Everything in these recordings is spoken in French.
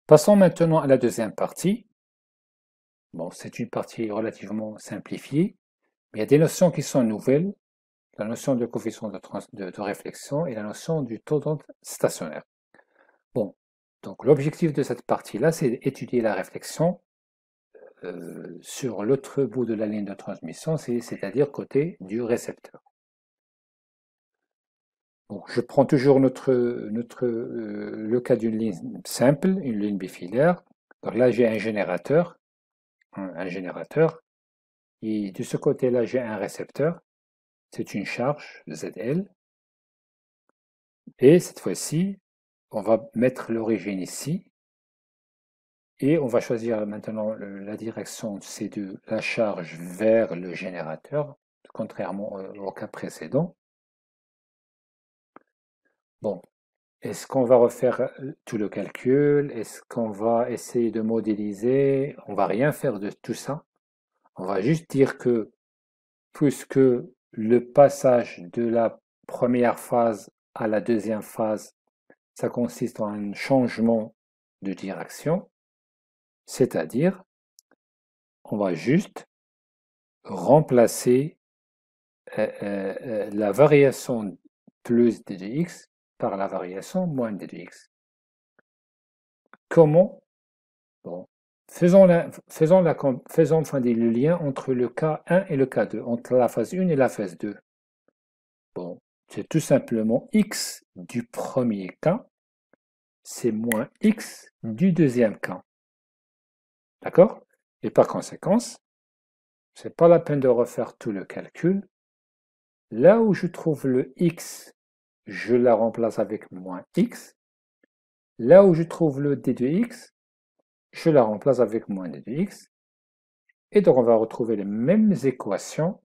Passons maintenant à la deuxième partie. Bon, c'est une partie relativement simplifiée, mais il y a des notions qui sont nouvelles, la notion de coefficient de réflexion et la notion du taux d'onde stationnaire. Bon, donc l'objectif de cette partie-là, c'est d'étudier la réflexion sur l'autre bout de la ligne de transmission, c'est-à-dire côté du récepteur. Bon, je prends toujours le cas d'une ligne simple, une ligne bifilaire. Donc là, j'ai un générateur, et de ce côté-là, j'ai un récepteur, c'est une charge ZL, et cette fois-ci, on va mettre l'origine ici, et on va choisir maintenant la direction, c'est de la charge vers le générateur, contrairement au cas précédent. Bon, est-ce qu'on va refaire tout le calcul? Est-ce qu'on va essayer de modéliser? On va rien faire de tout ça. On va juste dire que puisque le passage de la première phase à la deuxième phase, ça consiste en un changement de direction, c'est-à-dire on va juste remplacer la variation plus d de x par la variation moins d de x. Comment? Bon, faisons le lien entre le cas 1 et le cas 2, entre la phase 1 et la phase 2. Bon, c'est tout simplement x du premier cas, c'est moins x du deuxième cas. D'accord? Et par conséquent, c'est pas la peine de refaire tout le calcul. Là où je trouve le x, je la remplace avec moins x. Là où je trouve le d de x, je la remplace avec moins d de x. Et donc on va retrouver les mêmes équations,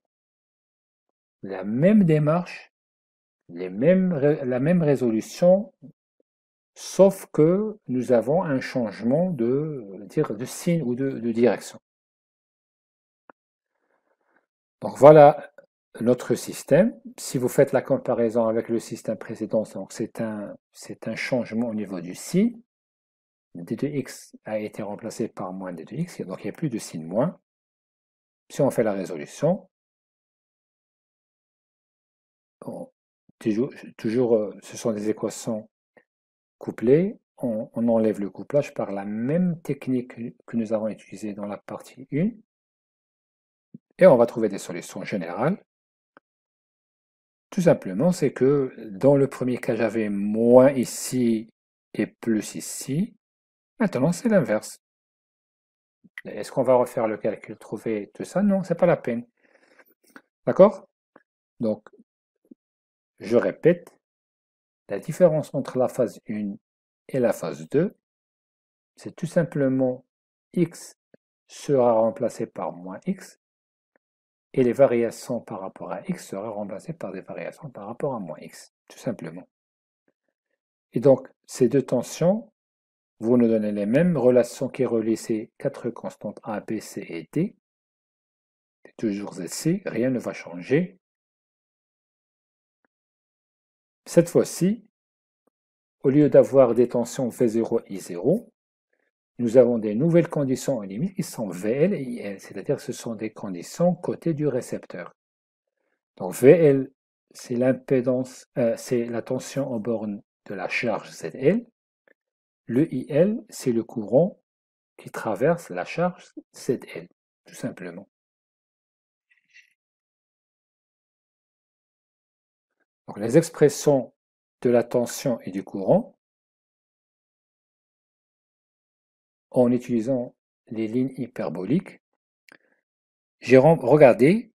la même démarche, la même résolution, sauf que nous avons un changement de signe ou de direction. Donc voilà notre système. Si vous faites la comparaison avec le système précédent, c'est un changement au niveau du signe. D de x a été remplacé par moins d de x, donc il n'y a plus de signe moins. Si on fait la résolution, toujours ce sont des équations couplées. On enlève le couplage par la même technique que nous avons utilisée dans la partie 1. Et on va trouver des solutions générales. Tout simplement, c'est que dans le premier cas, j'avais moins ici et plus ici. Maintenant, c'est l'inverse. Est-ce qu'on va refaire le calcul, trouver tout ça? Non, c'est pas la peine. D'accord? Donc, je répète, la différence entre la phase 1 et la phase 2, c'est tout simplement x sera remplacé par moins x, et les variations par rapport à x sera remplacées par des variations par rapport à moins x, tout simplement. Et donc, ces deux tensions vont nous donner les mêmes relations qui relient ces quatre constantes A, B, C et D. C'est toujours ici, rien ne va changer. Cette fois-ci, au lieu d'avoir des tensions V0 et I0, nous avons des nouvelles conditions en limite qui sont VL et IL, c'est-à-dire que ce sont des conditions côté du récepteur. Donc VL, c'est l'impédance, c'est la tension en borne de la charge ZL. Le IL, c'est le courant qui traverse la charge ZL, tout simplement. Donc les expressions de la tension et du courant, en utilisant les lignes hyperboliques, regardez,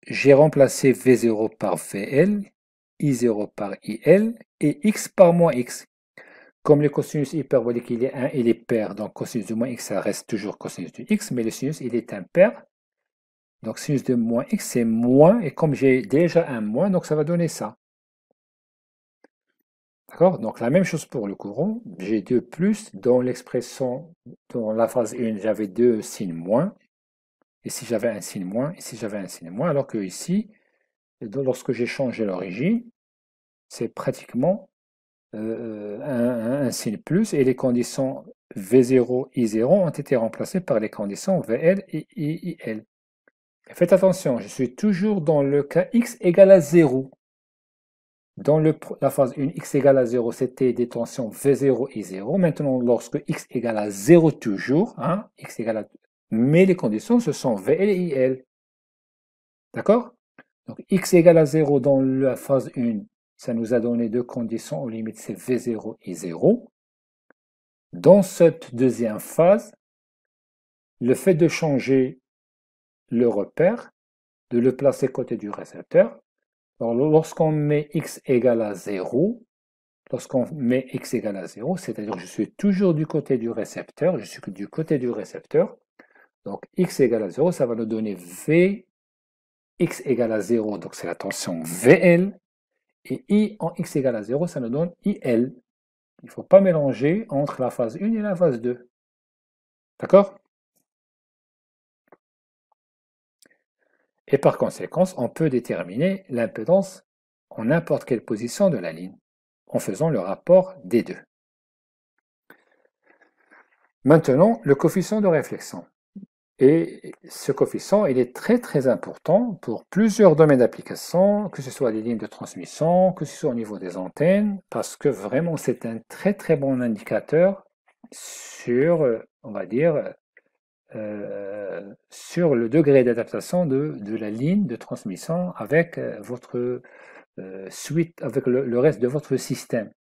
j'ai remplacé V0 par VL, I0 par IL et X par moins X. Comme le cosinus hyperbolique il est 1, il est pair, donc cosinus de moins X, ça reste toujours cosinus de X, mais le sinus il est impair. Donc sinus de moins X c'est moins, et comme j'ai déjà un moins, donc ça va donner ça. D'accord? Donc la même chose pour le courant, j'ai 2 plus, dans l'expression, dans la phase 1, j'avais 2 signes moins, ici j'avais un signe moins, ici j'avais un signe moins, alors que ici, lorsque j'ai changé l'origine, c'est pratiquement un signe plus, et les conditions V0, I0 ont été remplacés par les conditions VL et IL. Et faites attention, je suis toujours dans le cas x égale à 0. Dans la phase 1, x égale à 0, c'était des tensions V0, I0. Maintenant, lorsque x égale à 0 toujours, hein, x égale à... mais les conditions, ce sont VL et IL. D'accord? Donc, x égale à 0 dans la phase 1, ça nous a donné deux conditions aux limites, c'est V0 et 0. Dans cette deuxième phase, le fait de changer le repère, de le placer côté du récepteur, alors lorsqu'on met x égale à 0, c'est-à-dire que je suis toujours du côté du récepteur, je suis du côté du récepteur, donc x égale à 0, ça va nous donner V, x égale à 0, donc c'est la tension VL, et I en x égale à 0, ça nous donne IL. Il ne faut pas mélanger entre la phase 1 et la phase 2. D'accord? Et par conséquent, on peut déterminer l'impédance en n'importe quelle position de la ligne, en faisant le rapport des deux. Maintenant, le coefficient de réflexion. Et ce coefficient, il est très très important pour plusieurs domaines d'application, que ce soit les lignes de transmission, que ce soit au niveau des antennes, parce que vraiment c'est un très très bon indicateur sur, on va dire, sur le degré d'adaptation de la ligne de transmission avec votre suite, avec le reste de votre système.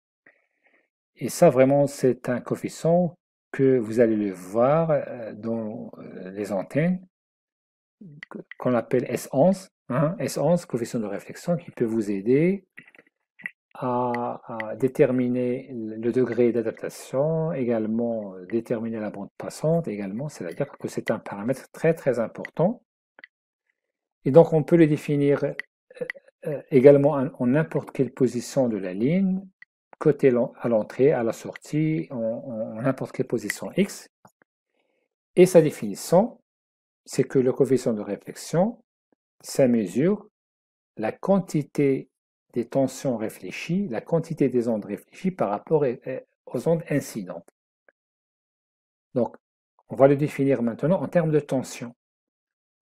Et ça, vraiment, c'est un coefficient que vous allez le voir dans les antennes, qu'on appelle S11, hein, S11, coefficient de réflexion, qui peut vous aider à déterminer le degré d'adaptation, également déterminer la bande passante, également, c'est-à-dire que c'est un paramètre très très important. Et donc, on peut le définir également en n'importe quelle position de la ligne, côté à l'entrée, à la sortie, en n'importe quelle position x. Et sa définition, c'est que le coefficient de réflexion, ça mesure la quantité des tensions réfléchies, la quantité des ondes réfléchies par rapport aux ondes incidentes. Donc, on va le définir maintenant en termes de tension.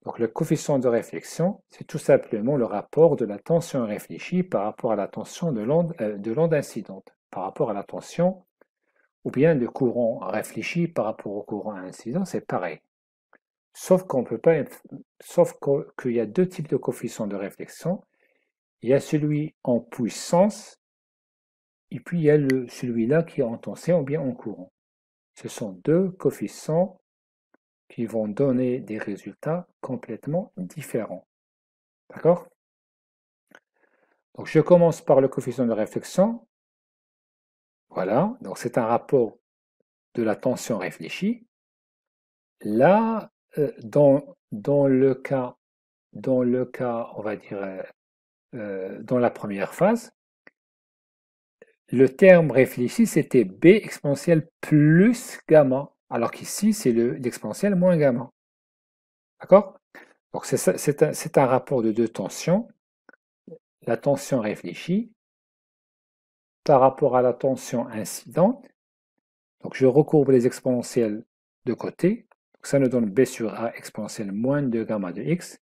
Donc, le coefficient de réflexion, c'est tout simplement le rapport de la tension réfléchie par rapport à la tension de l'onde incidente, par rapport à la tension, ou bien le courant réfléchi par rapport au courant incident, c'est pareil. Sauf qu'on peut pas, sauf qu'il y a deux types de coefficients de réflexion. Il y a celui en puissance, et puis il y a celui-là qui est en tension ou bien en courant. Ce sont deux coefficients qui vont donner des résultats complètement différents. D'accord? Donc je commence par le coefficient de réflexion. Voilà, donc c'est un rapport de la tension réfléchie. Là, dans le cas, on va dire, dans la première phase, le terme réfléchi, c'était B exponentielle plus gamma, alors qu'ici, c'est l'exponentielle moins gamma. D'accord? Donc, c'est un rapport de deux tensions. La tension réfléchie par rapport à la tension incidente. Donc, je recourbe les exponentielles de côté. Donc, ça nous donne B sur A exponentielle moins 2 gamma de X.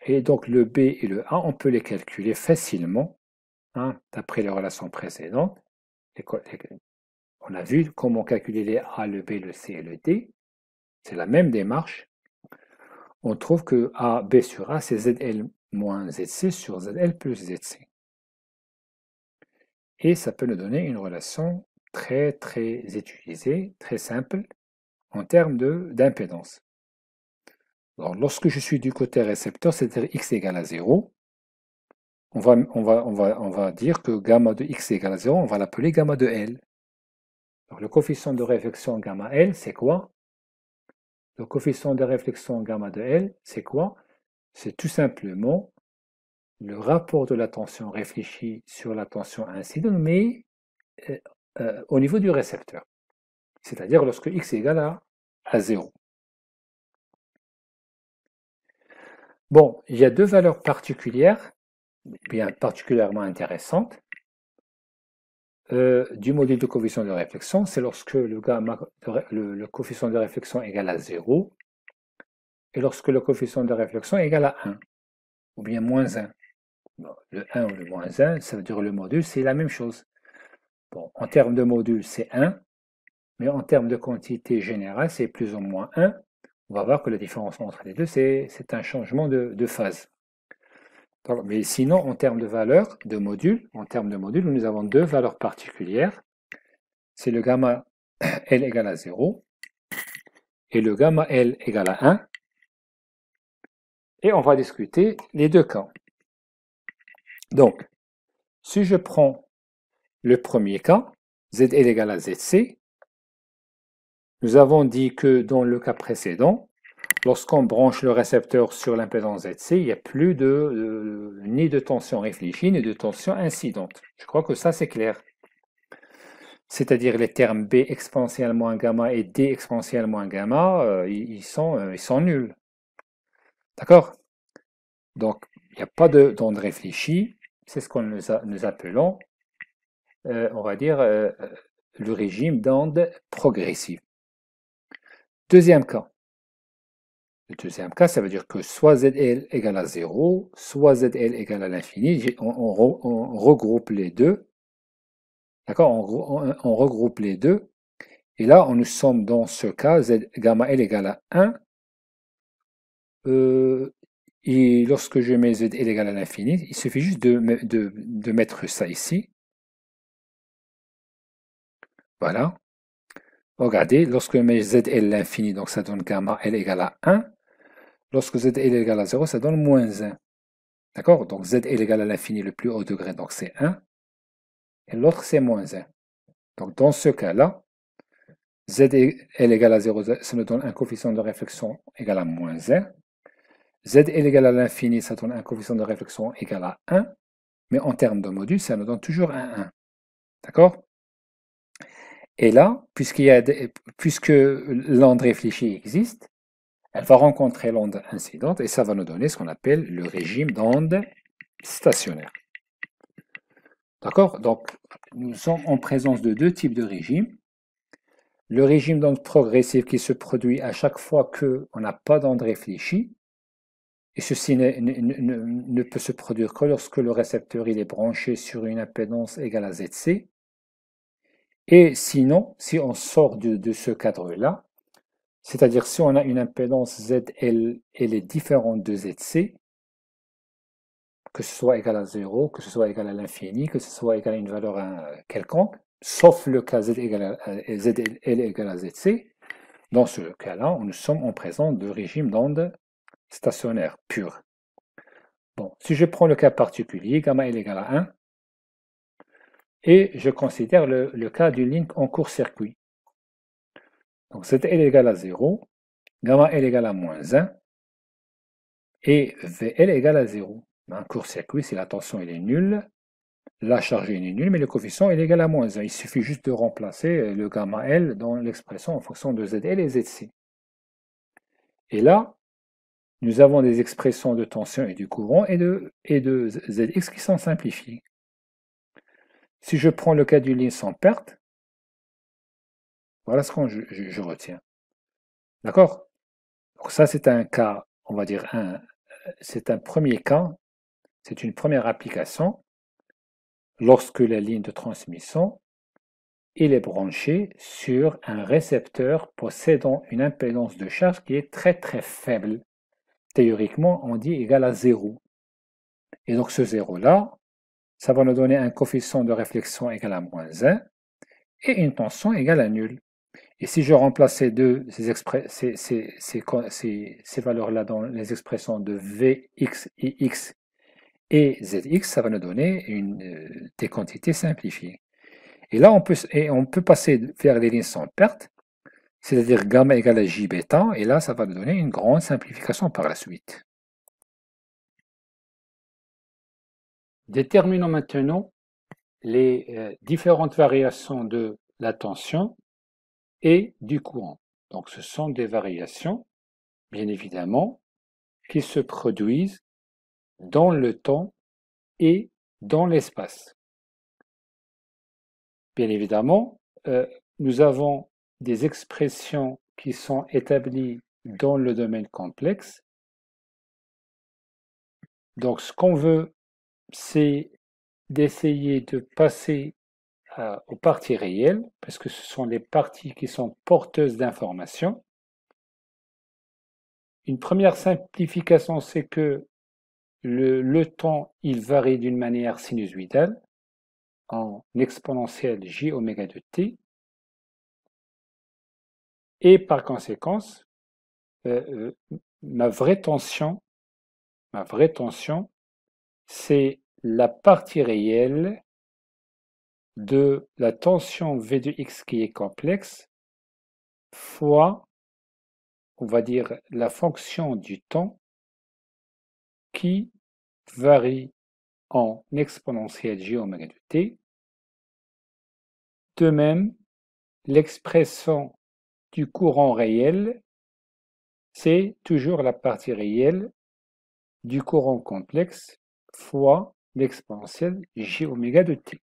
Et donc, le B et le A, on peut les calculer facilement, hein, d'après les relations précédentes. On a vu comment calculer les A, le B, le C et le D. C'est la même démarche. On trouve que A, B sur A, c'est ZL moins ZC sur ZL plus ZC. Et ça peut nous donner une relation très très utilisée, très simple, en termes d'impédance. Alors, lorsque je suis du côté récepteur, c'est-à-dire x égale à 0, on va dire que gamma de x égale à 0, on va l'appeler gamma de L. Donc, le coefficient de réflexion gamma L, c'est quoi? Le coefficient de réflexion gamma de L, c'est quoi? C'est tout simplement le rapport de la tension réfléchie sur la tension incidente, mais au niveau du récepteur. C'est-à-dire lorsque x est égal à 0. Bon, il y a deux valeurs particulières, bien particulièrement intéressantes. du module de coefficient de réflexion, c'est lorsque le coefficient de réflexion est égal à 0 et lorsque le coefficient de réflexion est égal à 1 ou bien moins 1. Bon, le 1 ou le moins 1, ça veut dire le module, c'est la même chose. Bon, en termes de module, c'est 1, mais en termes de quantité générale, c'est plus ou moins 1. On va voir que la différence entre les deux, c'est un changement de phase. Mais sinon, en termes de valeur de module, nous avons deux valeurs particulières. C'est le gamma L égale à 0 et le gamma L égale à 1. Et on va discuter les deux cas. Donc, si je prends le premier cas, ZL égale à ZC, nous avons dit que dans le cas précédent, lorsqu'on branche le récepteur sur l'impédance ZC, il n'y a plus ni de tension réfléchie, ni de tension incidente. Je crois que ça, c'est clair. C'est-à-dire les termes B exponentielle moins gamma et D exponentielle moins gamma, ils sont nuls. D'accord? Donc, il n'y a pas d'onde réfléchie. C'est ce que nous appelons, on va dire, le régime d'onde progressive. Deuxième cas. Le deuxième cas, ça veut dire que soit ZL égale à 0, soit ZL égale à l'infini. On regroupe les deux. D'accord? On regroupe les deux. Et là, nous sommes dans ce cas, gamma L égale à 1. Et lorsque je mets ZL égale à l'infini, il suffit juste de mettre ça ici. Voilà. Regardez, lorsque je mets ZL l'infini, donc ça donne gamma L égale à 1. Lorsque ZL égale à 0, ça donne moins 1. D'accord? Donc ZL égale à l'infini, le plus haut degré, donc c'est 1. Et l'autre, c'est moins 1. Donc dans ce cas-là, ZL égale à 0, ça nous donne un coefficient de réflexion égal à moins 1. ZL égale à l'infini, ça donne un coefficient de réflexion égal à 1. Mais en termes de module, ça nous donne toujours un 1. D'accord? Et là, puisque l'onde réfléchie existe, elle va rencontrer l'onde incidente et ça va nous donner ce qu'on appelle le régime d'onde stationnaire. D'accord? Donc, nous sommes en présence de deux types de régimes. Le régime d'onde progressive qui se produit à chaque fois qu'on n'a pas d'onde réfléchie. Et ceci ne peut se produire que lorsque le récepteur il est branché sur une impédance égale à ZC. Et sinon, si on sort de ce cadre-là, c'est-à-dire si on a une impédance ZL, elle est différente de ZC, que ce soit égal à 0, que ce soit égal à l'infini, que ce soit égal à une valeur quelconque, sauf le cas ZL égale à ZC, dans ce cas-là, nous sommes en présence de régime d'onde stationnaire pur. Bon, si je prends le cas particulier, gamma L égale à 1, et je considère le cas du link en court-circuit. Donc ZL égale à 0, gamma L égale à moins 1, et VL égale à 0. Un court-circuit, si la tension est nulle, la charge est nulle, mais le coefficient est égal à moins 1. Il suffit juste de remplacer le gamma L dans l'expression en fonction de ZL et ZC. Et là, nous avons des expressions de tension et du courant et de Zx qui sont simplifiées. Si je prends le cas du lien sans perte, voilà ce que je retiens. D'accord? Donc ça, c'est un cas, on va dire, c'est un premier cas, c'est une première application lorsque la ligne de transmission est branchée sur un récepteur possédant une impédance de charge qui est très très faible. Théoriquement, on dit égal à 0. Et donc ce 0-là, ça va nous donner un coefficient de réflexion égal à moins 1 et une tension égale à nulle. Et si je remplace ces valeurs-là dans les expressions de Vx, Ix et Zx, ça va nous donner des quantités simplifiées. Et là, on peut passer vers des lignes sans perte, c'est-à-dire gamma égale à J bêta, et là, ça va nous donner une grande simplification par la suite. Déterminons maintenant les différentes variations de la tension et du courant. Donc ce sont des variations, bien évidemment, qui se produisent dans le temps et dans l'espace. Bien évidemment, nous avons des expressions qui sont établies dans le domaine complexe. Donc, ce qu'on veut, c'est d'essayer de passer aux parties réelles, parce que ce sont les parties qui sont porteuses d'informations. Une première simplification, c'est que le temps, il varie d'une manière sinusoïdale en exponentielle j oméga de t, et par conséquence, ma vraie tension, c'est la partie réelle de la tension V de x qui est complexe fois, on va dire, la fonction du temps qui varie en exponentielle j oméga de t. De même, l'expression du courant réel, c'est toujours la partie réelle du courant complexe fois l'exponentielle j oméga de t.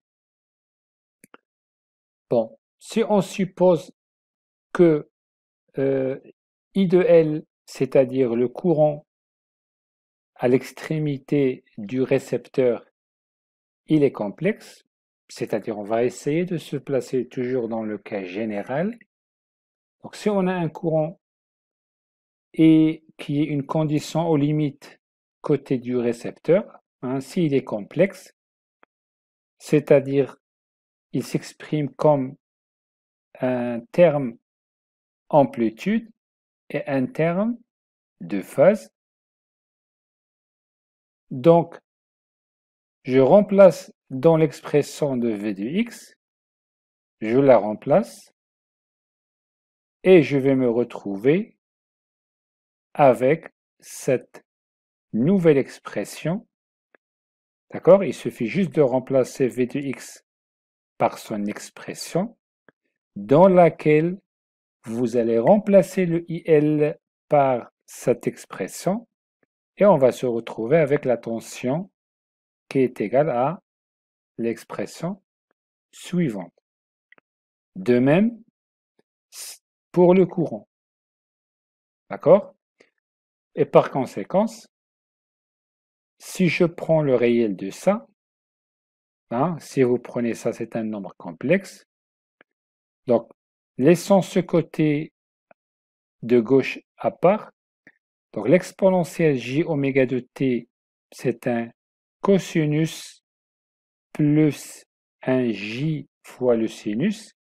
Bon, si on suppose que I de L, c'est-à-dire le courant à l'extrémité du récepteur, il est complexe, c'est-à-dire on va essayer de se placer toujours dans le cas général. Donc si on a un courant et qui est une condition aux limites côté du récepteur, s'il est complexe, c'est-à-dire il s'exprime comme un terme amplitude et un terme de phase. Donc, je remplace dans l'expression de V de x, je la remplace et je vais me retrouver avec cette nouvelle expression. D'accord? Il suffit juste de remplacer V de x par son expression dans laquelle vous allez remplacer le IL par cette expression et on va se retrouver avec la tension qui est égale à l'expression suivante. De même, pour le courant. D'accord? Et par conséquence, si je prends le réel de ça, si vous prenez ça, c'est un nombre complexe. Donc, laissons ce côté de gauche à part. Donc, l'exponentielle j oméga de t, c'est un cosinus plus un j fois le sinus.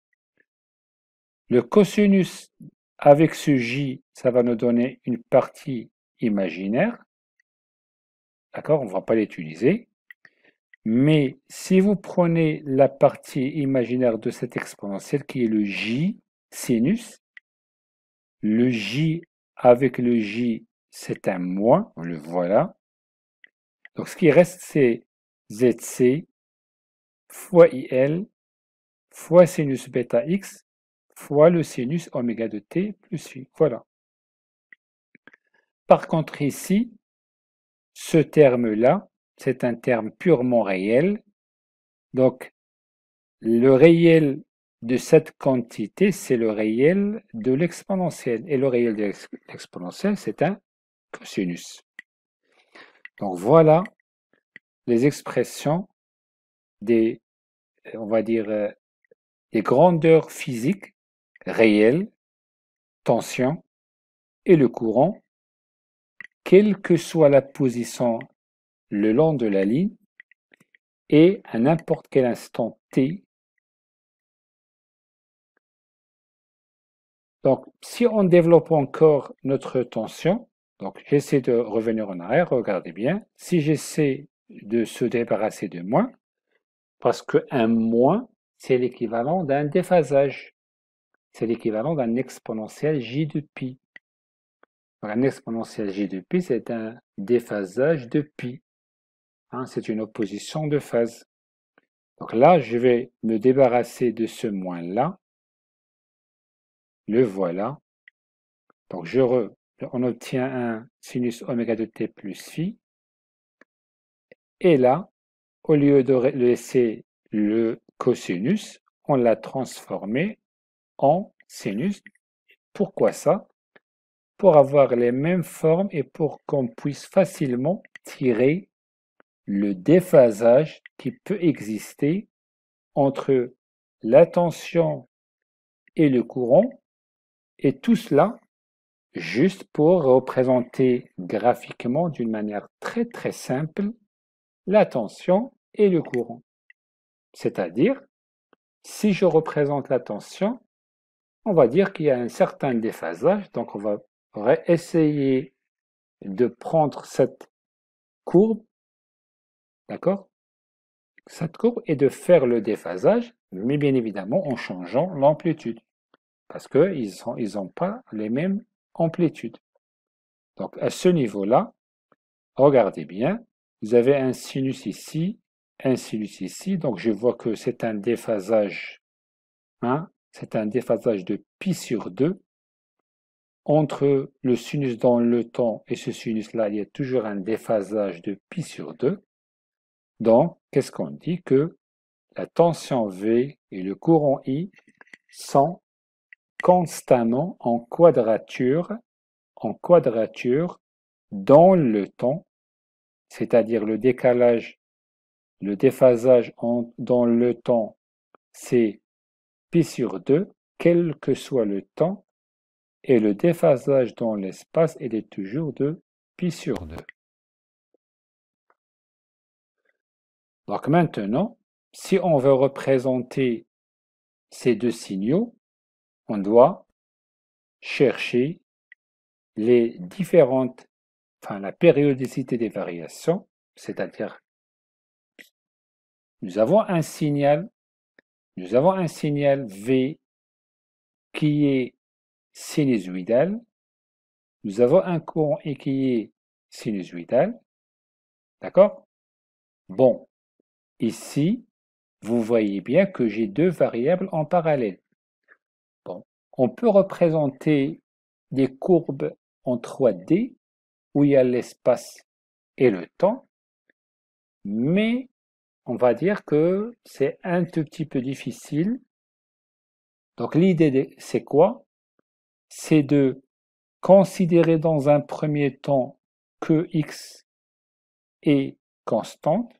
Le cosinus avec ce j, ça va nous donner une partie imaginaire. D'accord? On ne va pas l'utiliser. Mais si vous prenez la partie imaginaire de cette exponentielle qui est le j sinus, le j avec le j, c'est un moins, on le voilà. Donc ce qui reste, c'est zc fois il fois sinus bêta x fois le sinus oméga de t plus phi. Voilà. Par contre ici, ce terme-là, c'est un terme purement réel. Donc le réel de cette quantité, c'est le réel de l'exponentielle. Et le réel de l'exponentielle, c'est un cosinus. Donc voilà les expressions des, on va dire, des grandeurs physiques réelles, tension et le courant, quelle que soit la position le long de la ligne et à n'importe quel instant t. Donc, si on développe encore notre tension, donc j'essaie de revenir en arrière, regardez bien. Si j'essaie de se débarrasser de moins, parce qu'un moins, c'est l'équivalent d'un déphasage. C'est l'équivalent d'un exponentiel j de pi. Donc, un exponentiel j de pi, c'est un déphasage de pi. C'est une opposition de phase. Donc là, je vais me débarrasser de ce moins-là. Le voilà. Donc on obtient un sinus oméga de t plus phi. Et là, au lieu de laisser le cosinus, on l'a transformé en sinus. Pourquoi ça? Pour avoir les mêmes formes et pour qu'on puisse facilement tirer le déphasage qui peut exister entre la tension et le courant, et tout cela juste pour représenter graphiquement d'une manière très très simple la tension et le courant. C'est-à-dire, si je représente la tension, on va dire qu'il y a un certain déphasage, donc on va essayer de prendre cette courbe, d'accord? Cette courbe et de faire le déphasage, mais bien évidemment en changeant l'amplitude, parce qu'ils n'ont pas les mêmes amplitudes. Donc à ce niveau-là, regardez bien, vous avez un sinus ici, un sinus ici, donc je vois que c'est un déphasage, hein, c'est un déphasage de pi sur 2. Entre le sinus dans le temps et ce sinus-là, il y a toujours un déphasage de pi sur 2. Donc, qu'est-ce qu'on dit? Que la tension V et le courant I sont constamment en quadrature dans le temps, c'est-à-dire le décalage, le déphasage dans le temps, c'est pi sur 2, quel que soit le temps, et le déphasage dans l'espace, il est toujours de pi sur 2. Donc maintenant, si on veut représenter ces deux signaux, on doit chercher les différentes, la périodicité des variations, c'est-à-dire nous avons un signal V qui est sinusoïdal, nous avons un courant I qui est sinusoïdal, d'accord? Bon, ici, vous voyez bien que j'ai deux variables en parallèle. Bon, on peut représenter des courbes en 3D où il y a l'espace et le temps, mais on va dire que c'est un tout petit peu difficile. Donc l'idée, c'est quoi? C'est de considérer dans un premier temps que x est constante,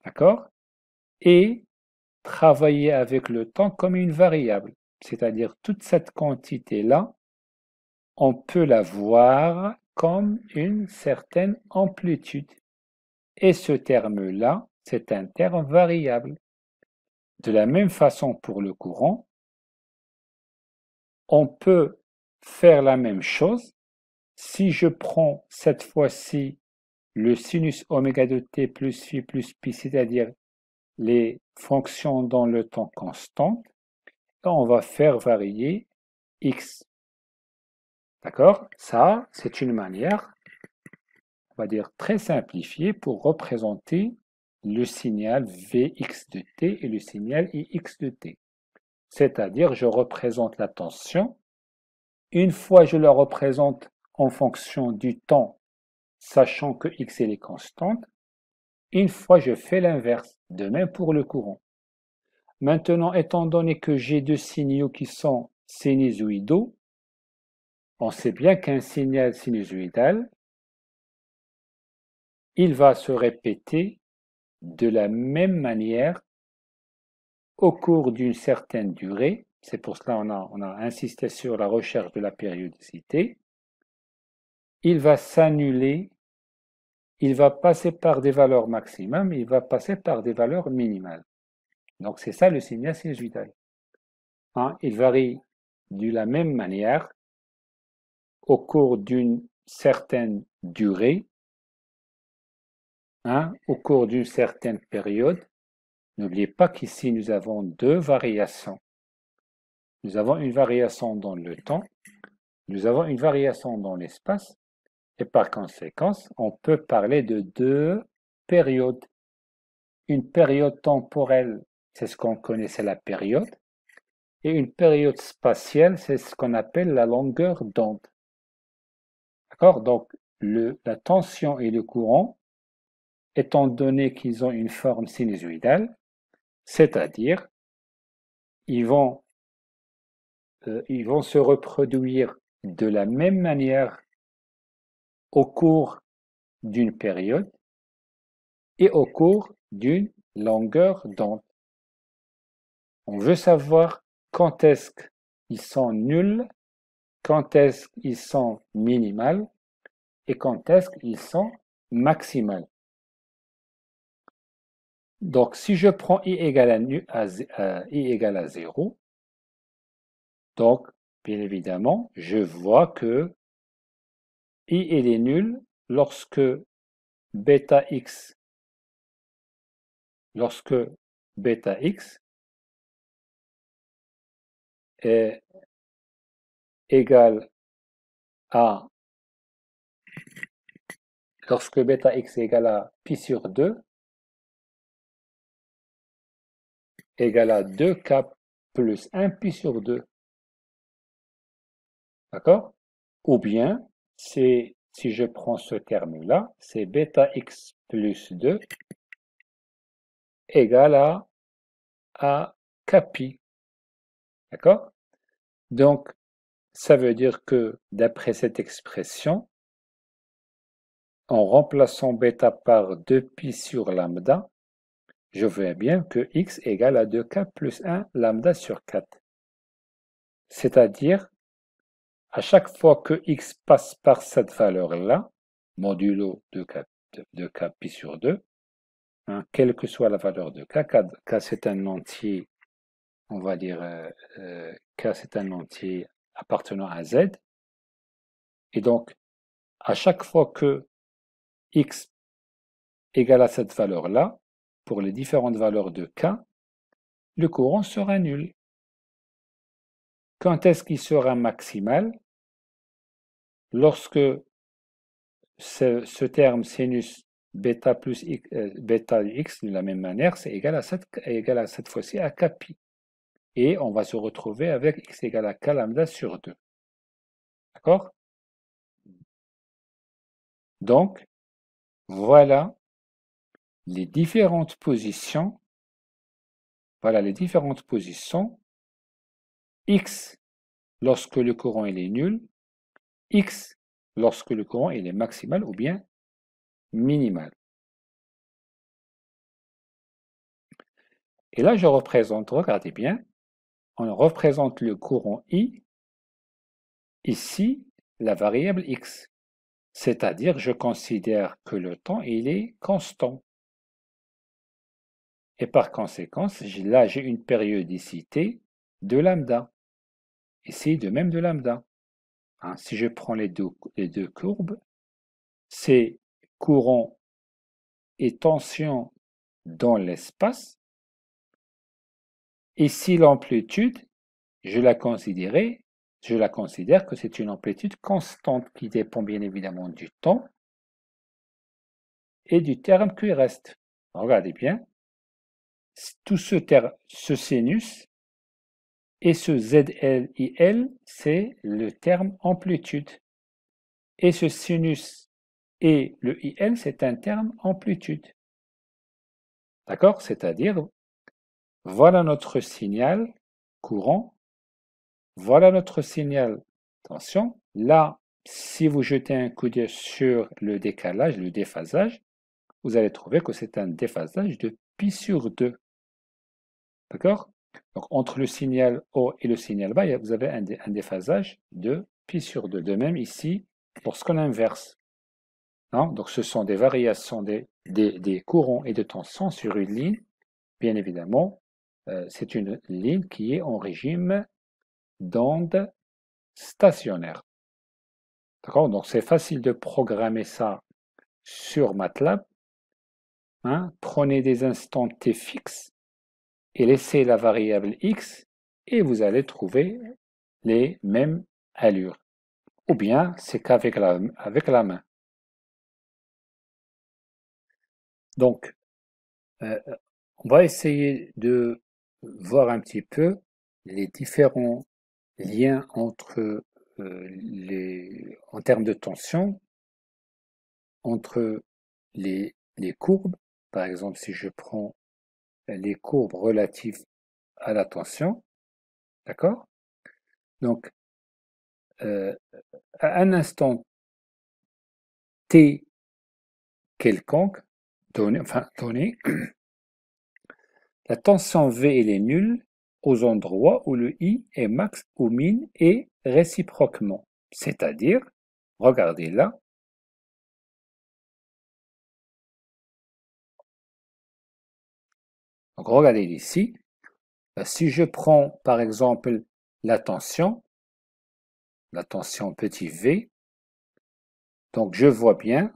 d'accord? Et travailler avec le temps comme une variable, c'est-à-dire toute cette quantité-là, on peut la voir comme une certaine amplitude. Et ce terme-là, c'est un terme variable. De la même façon pour le courant, on peut faire la même chose si je prends cette fois-ci le sinus oméga de t plus phi plus pi, c'est-à-dire les fonctions dans le temps constantes, on va faire varier x. D'accord? Ça, c'est une manière, on va dire, très simplifiée pour représenter le signal Vx de t et le signal Ix de t. C'est-à-dire, je représente la tension. Une fois je la représente en fonction du temps, sachant que x est constante, une fois je fais l'inverse, de même pour le courant. Maintenant, étant donné que j'ai deux signaux qui sont sinusoïdaux, on sait bien qu'un signal sinusoïdal, il va se répéter de la même manière au cours d'une certaine durée. C'est pour cela qu'on a insisté sur la recherche de la périodicité. Il va s'annuler, il va passer par des valeurs maximum, il va passer par des valeurs minimales. Donc c'est ça le signal sinusoïdal. Il varie de la même manière au cours d'une certaine durée, au cours d'une certaine période. N'oubliez pas qu'ici nous avons deux variations. Nous avons une variation dans le temps, nous avons une variation dans l'espace, et par conséquent, on peut parler de deux périodes. Une période temporelle, c'est ce qu'on connaît, c'est la période, et une période spatiale, c'est ce qu'on appelle la longueur d'onde. D'accord? Donc, la tension et le courant, étant donné qu'ils ont une forme sinusoïdale, c'est-à-dire ils vont se reproduire de la même manière au cours d'une période et au cours d'une longueur d'onde. On veut savoir quand est-ce qu'ils sont nuls, quand est-ce qu'ils sont minimales et quand est-ce qu'ils sont maximales. Donc, si je prends i égale à 0, donc, bien évidemment, je vois que i il est nul lorsque bêta x, lorsque bêta x est égal à, lorsque bêta x est égal à pi sur 2, égal à 2k plus 1 pi sur 2. D'accord? Ou bien, si je prends ce terme-là, c'est bêta x plus 2 égal à kpi. D'accord? Donc, ça veut dire que d'après cette expression, en remplaçant bêta par 2pi sur lambda, je vois bien que x égale à 2k plus 1 lambda sur 4. C'est-à-dire, à chaque fois que x passe par cette valeur-là, modulo de k pi sur 2, hein, quelle que soit la valeur de k, k c'est un entier, on va dire, k c'est un entier appartenant à z, et donc, à chaque fois que x égale à cette valeur-là, pour les différentes valeurs de k, le courant sera nul. Quand est-ce qu'il sera maximal? Lorsque ce terme sinus bêta plus x, bêta x de la même manière, c'est égal à cette fois-ci à kpi. Et on va se retrouver avec x égale à k lambda sur 2. D'accord? Donc, voilà les différentes positions. Voilà les différentes positions. X lorsque le courant il est nul. X lorsque le courant il est maximal ou bien minimal. Et là, je représente, regardez bien, on représente le courant I, ici, la variable X. C'est-à-dire, je considère que le temps, il est constant. Et par conséquent, là, j'ai une périodicité de lambda. Ici, de même de lambda. Hein, si je prends les deux courbes, c'est courant et tension dans l'espace. Ici, l'amplitude, je la considère que c'est une amplitude constante qui dépend bien évidemment du temps et du terme qui reste. Regardez bien, tout ce sinus et ce ZLIL, c'est le terme amplitude. Et ce sinus et le IL, c'est un terme amplitude. D'accord? C'est-à-dire, voilà notre signal courant, voilà notre signal tension. Là, si vous jetez un coup d'œil sur le décalage, le déphasage, vous allez trouver que c'est un déphasage de pi sur 2. D'accord? Donc, entre le signal haut et le signal bas, vous avez un déphasage de pi sur 2. De même ici, lorsqu'on inverse. Hein? Donc, ce sont des variations des courants et de tension sur une ligne. Bien évidemment, c'est une ligne qui est en régime d'onde stationnaire. D'accord? Donc, c'est facile de programmer ça sur MATLAB. Hein? Prenez des instants t fixes et laissez la variable x et vous allez trouver les mêmes allures. Ou bien, c'est qu'avec avec la main. Donc, on va essayer de voir un petit peu les différents liens entre en termes de tension, entre les courbes. Par exemple, si je prends les courbes relatives à la tension, D'accord? Donc, à un instant t quelconque, donné, la tension V elle est nulle aux endroits où le I est max ou min et réciproquement. C'est-à-dire, regardez là, donc regardez ici, si je prends par exemple la tension petit v, donc je vois bien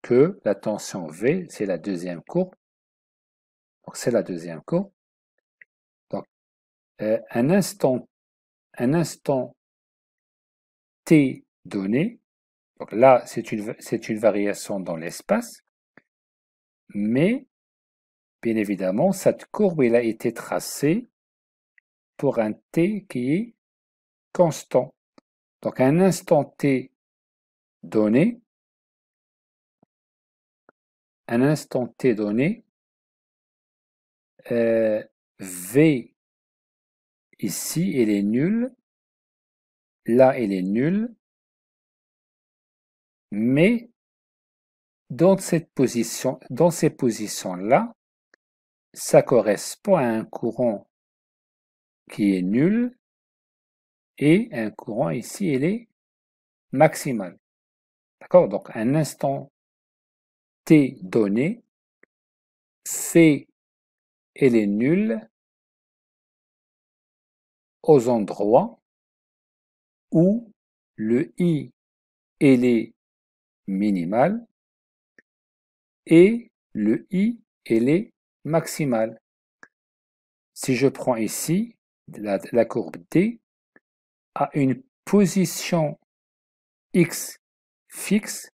que la tension V, c'est la deuxième courbe. Donc c'est la deuxième courbe. Donc un instant t donné, donc là c'est une variation dans l'espace, mais bien évidemment cette courbe elle a été tracée pour un t qui est constant. Donc un instant t donné, V ici elle est nulle, là elle est nulle, mais dans ces positions-là, ça correspond à un courant qui est nul et un courant ici, il est maximal. D'accord? Donc, un instant t donné, C, elle est nulle aux endroits où le I, elle est minimal et le I, elle est maximal. Si je prends ici la courbe D à une position X fixe,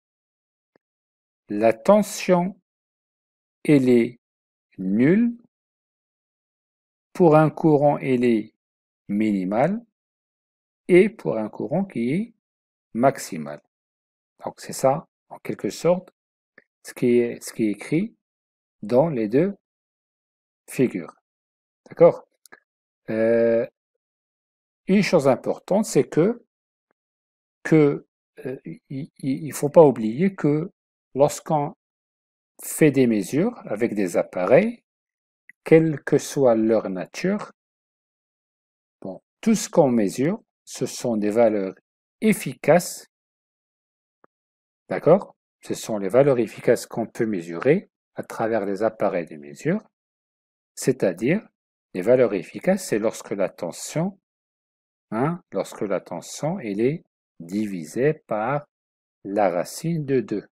la tension, elle est nulle pour un courant, elle est minimale et pour un courant qui est maximal. Donc c'est ça, en quelque sorte, ce qui est écrit dans les deux figures. D'accord? Une chose importante, c'est que il ne faut pas oublier que lorsqu'on fait des mesures avec des appareils, quelle que soit leur nature, bon, tout ce qu'on mesure, ce sont des valeurs efficaces, d'accord? Ce sont les valeurs efficaces qu'on peut mesurer à travers les appareils de mesure, c'est-à-dire les valeurs efficaces, c'est lorsque la tension, elle est divisée par la racine de 2.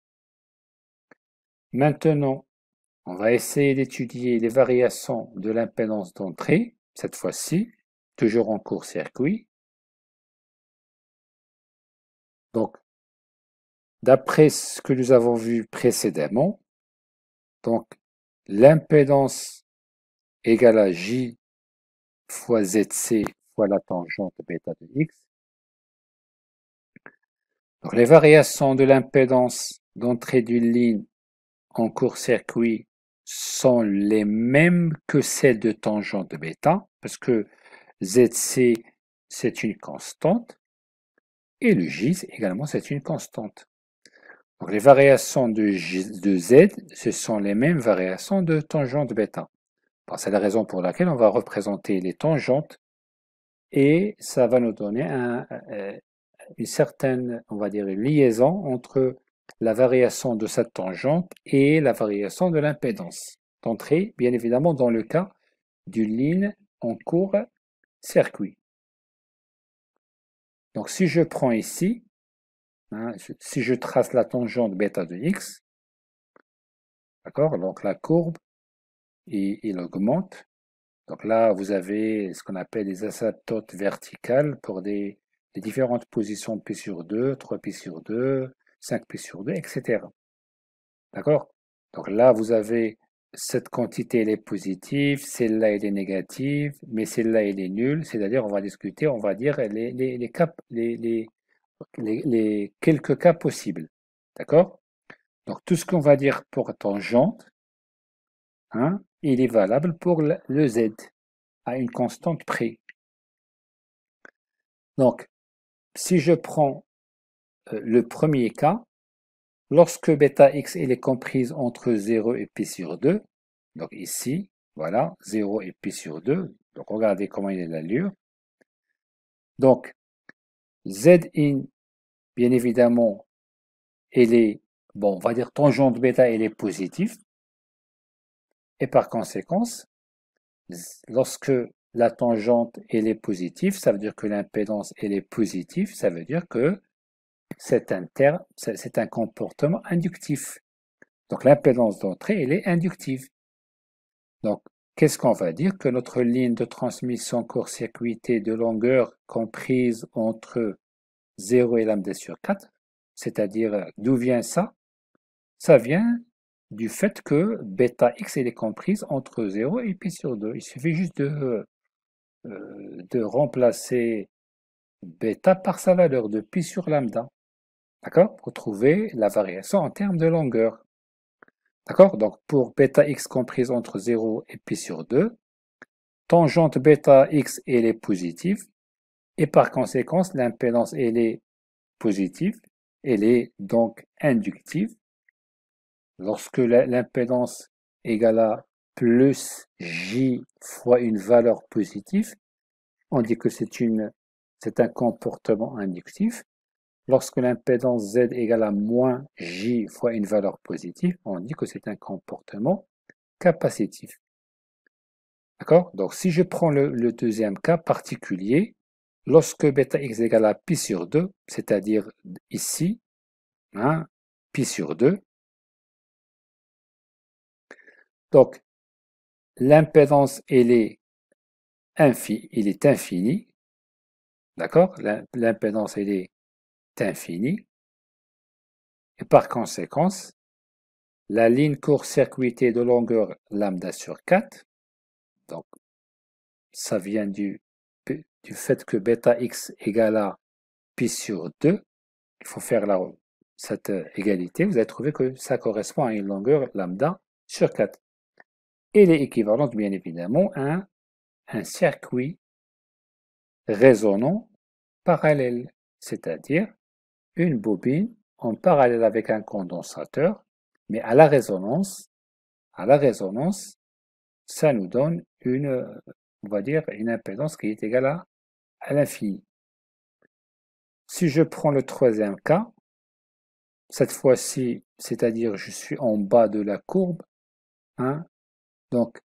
Maintenant, on va essayer d'étudier les variations de l'impédance d'entrée, cette fois-ci, toujours en court-circuit. Donc, d'après ce que nous avons vu précédemment, donc l'impédance égale à J fois ZC fois la tangente bêta de X. Donc, les variations de l'impédance d'entrée d'une ligne en court-circuit sont les mêmes que celles de tangente bêta, parce que ZC, c'est une constante, et le J également, c'est une constante. Donc les variations de Z, ce sont les mêmes variations de tangente bêta. C'est la raison pour laquelle on va représenter les tangentes et ça va nous donner une certaine, on va dire, une liaison entre la variation de cette tangente et la variation de l'impédance d'entrée, bien évidemment dans le cas d'une ligne en court-circuit. Donc si je prends ici, si je trace la tangente bêta de x, d'accord, donc la courbe, il augmente. Donc là, vous avez ce qu'on appelle des asymptotes verticales pour des différentes positions π sur 2, 3π sur 2, 5π sur 2, etc. D'accord? Donc là, vous avez cette quantité, elle est positive, celle-là, elle est négative, mais celle-là, elle est nulle. C'est-à-dire, on va discuter, on va dire les quelques cas possibles. D'accord? Donc, tout ce qu'on va dire pour tangente, il est valable pour le Z à une constante près. Donc, si je prends le premier cas, lorsque bêta x elle est comprise entre 0 et pi sur 2, donc ici, voilà, 0 et pi sur 2, donc regardez comment il est l'allure. Donc, Z in, bien évidemment, elle est, bon, on va dire tangente bêta, elle est positive, et par conséquence, lorsque la tangente elle est positive, ça veut dire que l'impédance elle est positive, ça veut dire que c'est un comportement inductif. Donc l'impédance d'entrée, elle est inductive. Donc, qu'est-ce qu'on va dire? Que notre ligne de transmission court-circuitée de longueur comprise entre 0 et lambda sur 4, c'est-à-dire d'où vient ça? Ça vient du fait que bêta x elle est comprise entre 0 et pi sur 2. Il suffit juste de remplacer bêta par sa valeur de pi sur lambda. D'accord? Pour trouver la variation en termes de longueur. D'accord? Donc, pour bêta x comprise entre 0 et pi sur 2, tangente bêta x, elle est positive, et par conséquence, l'impédance, elle est positive, elle est donc inductive. Lorsque l'impédance égale à plus J fois une valeur positive, on dit que c'est un comportement inductif. Lorsque l'impédance Z égale à moins J fois une valeur positive, on dit que c'est un comportement capacitif. D'accord? Donc, si je prends le deuxième cas particulier, lorsque bêta x égale à pi sur 2, c'est-à-dire ici, hein, pi sur 2, donc l'impédance elle est infinie, d'accord? L'impédance elle est infinie, et par conséquence, la ligne court-circuitée de longueur lambda sur 4, donc ça vient du fait que bêta x égale à pi sur 2, il faut faire cette égalité, vous allez trouver que ça correspond à une longueur lambda sur 4. Elle est équivalente, bien évidemment, à un circuit résonnant parallèle, c'est-à-dire une bobine en parallèle avec un condensateur, mais à la résonance, ça nous donne on va dire, une impédance qui est égale à l'infini. Si je prends le troisième cas, cette fois-ci, c'est-à-dire je suis en bas de la courbe, hein, donc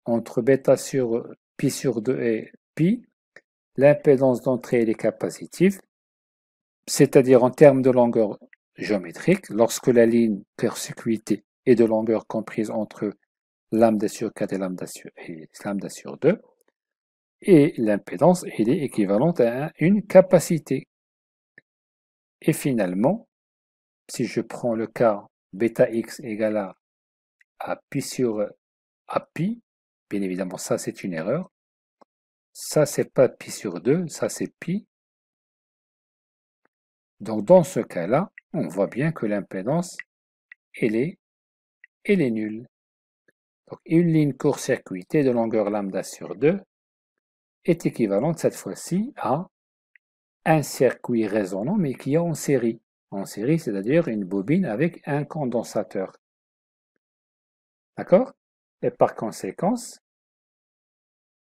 entre bêta sur pi sur 2 et pi, l'impédance d'entrée elle est capacitive, c'est-à-dire en termes de longueur géométrique, lorsque la ligne court-circuitée est de longueur comprise entre lambda sur 4 et lambda sur 2, et l'impédance elle est équivalente à une capacité. Et finalement, si je prends le cas bêta x égale à pi sur à pi, bien évidemment ça c'est une erreur, ça c'est pas pi sur 2, ça c'est pi. Donc dans ce cas-là, on voit bien que l'impédance elle est nulle. Donc une ligne court-circuitée de longueur lambda sur 2 est équivalente cette fois-ci à un circuit résonnant mais qui est en série. En série, c'est-à-dire une bobine avec un condensateur. D'accord? Et par conséquence,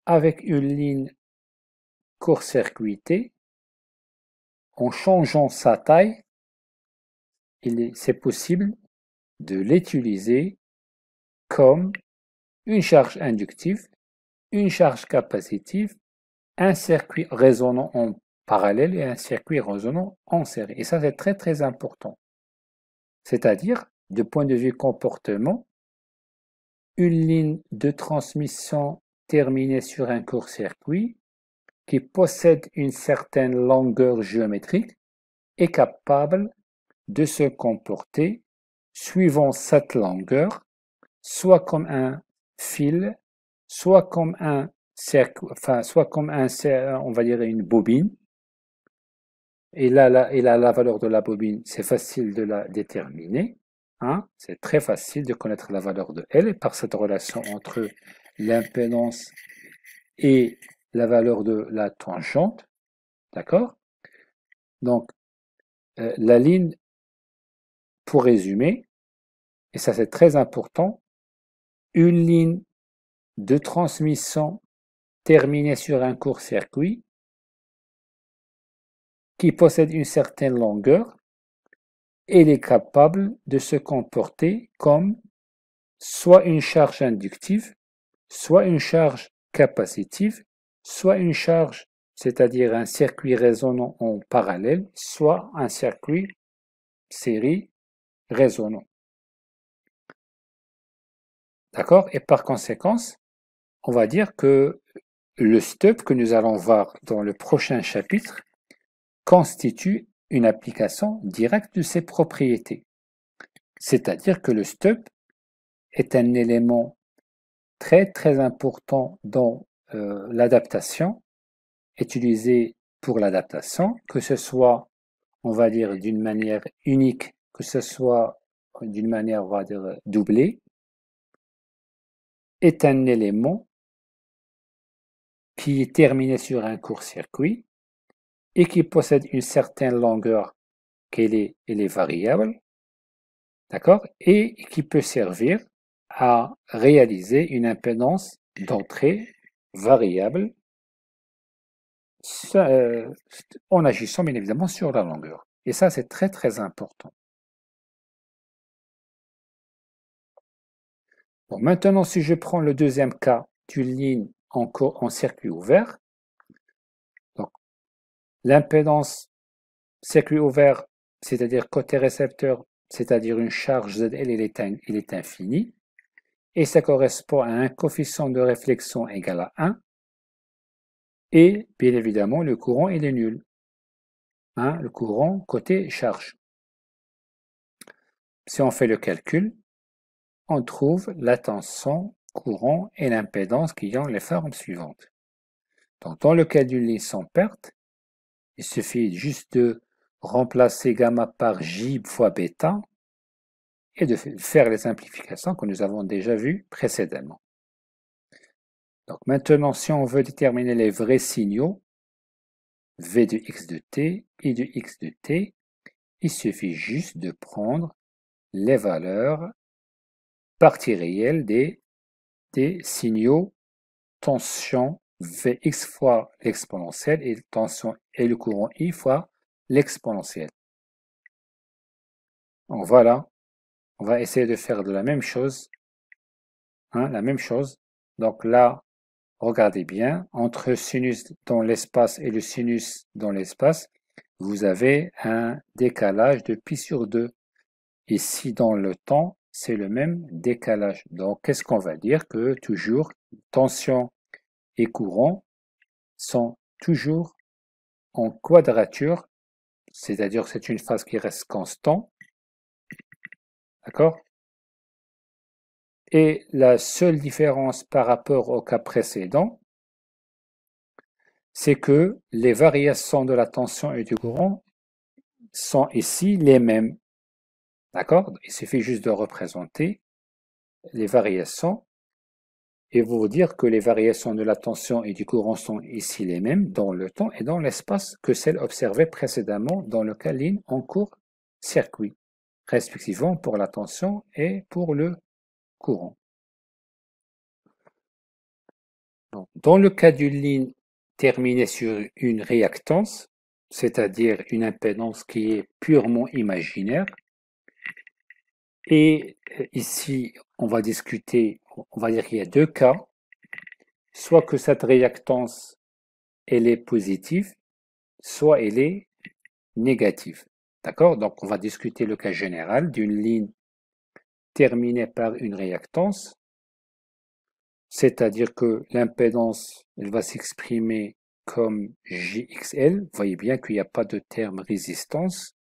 avec une ligne court-circuitée, en changeant sa taille, c'est possible de l'utiliser comme une charge inductive, une charge capacitive, un circuit résonnant en parallèle et un circuit résonnant en série. Et ça, c'est très très important. C'est-à-dire, de point de vue comportement, une ligne de transmission terminée sur un court-circuit qui possède une certaine longueur géométrique est capable de se comporter suivant cette longueur, soit comme un fil, soit comme un cercle, enfin, soit comme on va dire une bobine. Et là, la valeur de la bobine, c'est facile de la déterminer. Hein? C'est très facile de connaître la valeur de L par cette relation entre l'impédance et la valeur de la tangente. D'accord? Donc, la ligne, pour résumer, et ça c'est très important, une ligne de transmission terminée sur un court-circuit qui possède une certaine longueur, elle est capable de se comporter comme soit une charge inductive, soit une charge capacitive, soit une charge, c'est-à-dire un circuit résonant en parallèle, soit un circuit série résonant. D'accord? Et par conséquence, on va dire que le stub que nous allons voir dans le prochain chapitre constitue une application directe de ces propriétés. C'est-à-dire que le stub est un élément très important dans l'adaptation, utilisé pour l'adaptation, que ce soit, on va dire, d'une manière unique, que ce soit d'une manière, on va dire, doublée, est un élément qui est terminé sur un court-circuit et qui possède une certaine longueur elle est variable, d'accord, et qui peut servir à réaliser une impédance d'entrée variable en agissant bien évidemment sur la longueur. Et ça, c'est très important. Bon, maintenant, si je prends le deuxième cas d'une ligne en circuit ouvert, donc l'impédance circuit ouvert, c'est-à-dire côté récepteur, c'est-à-dire une charge ZL, il est infini, et ça correspond à un coefficient de réflexion égal à 1, et bien évidemment, le courant, il est nul. Hein, le courant côté charge. Si on fait le calcul, on trouve la tension, courant et l'impédance qui ont les formes suivantes. Donc, dans le cas d'une ligne sans perte, il suffit juste de remplacer gamma par J fois bêta et de faire les simplifications que nous avons déjà vues précédemment. Donc maintenant, si on veut déterminer les vrais signaux, V de x de t et de x de t, il suffit juste de prendre les valeurs partie réelle des signaux tension Vx fois l'exponentielle et tension et le courant I fois l'exponentielle. Donc voilà, on va essayer de faire de la même chose. Hein, la même chose. Donc là, regardez bien, entre sinus dans l'espace et le sinus dans l'espace, vous avez un décalage de pi sur 2. Ici, dans le temps, c'est le même décalage. Donc, qu'est-ce qu'on va dire? Que toujours, tension et courant sont toujours en quadrature, c'est-à-dire c'est une phase qui reste constante. D'accord? Et la seule différence par rapport au cas précédent, c'est que les variations de la tension et du courant sont ici les mêmes. D'accord? Il suffit juste de représenter les variations et vous dire que les variations de la tension et du courant sont ici les mêmes dans le temps et dans l'espace que celles observées précédemment dans le cas ligne en court circuit, respectivement pour la tension et pour le courant. Donc, dans le cas d'une ligne terminée sur une réactance, c'est-à-dire une impédance qui est purement imaginaire, et ici, on va discuter, on va dire qu'il y a deux cas, soit que cette réactance, elle est positive, soit elle est négative. D'accord? Donc, on va discuter le cas général d'une ligne terminée par une réactance, c'est-à-dire que l'impédance, elle va s'exprimer comme JXL. Vous voyez bien qu'il n'y a pas de terme résistance.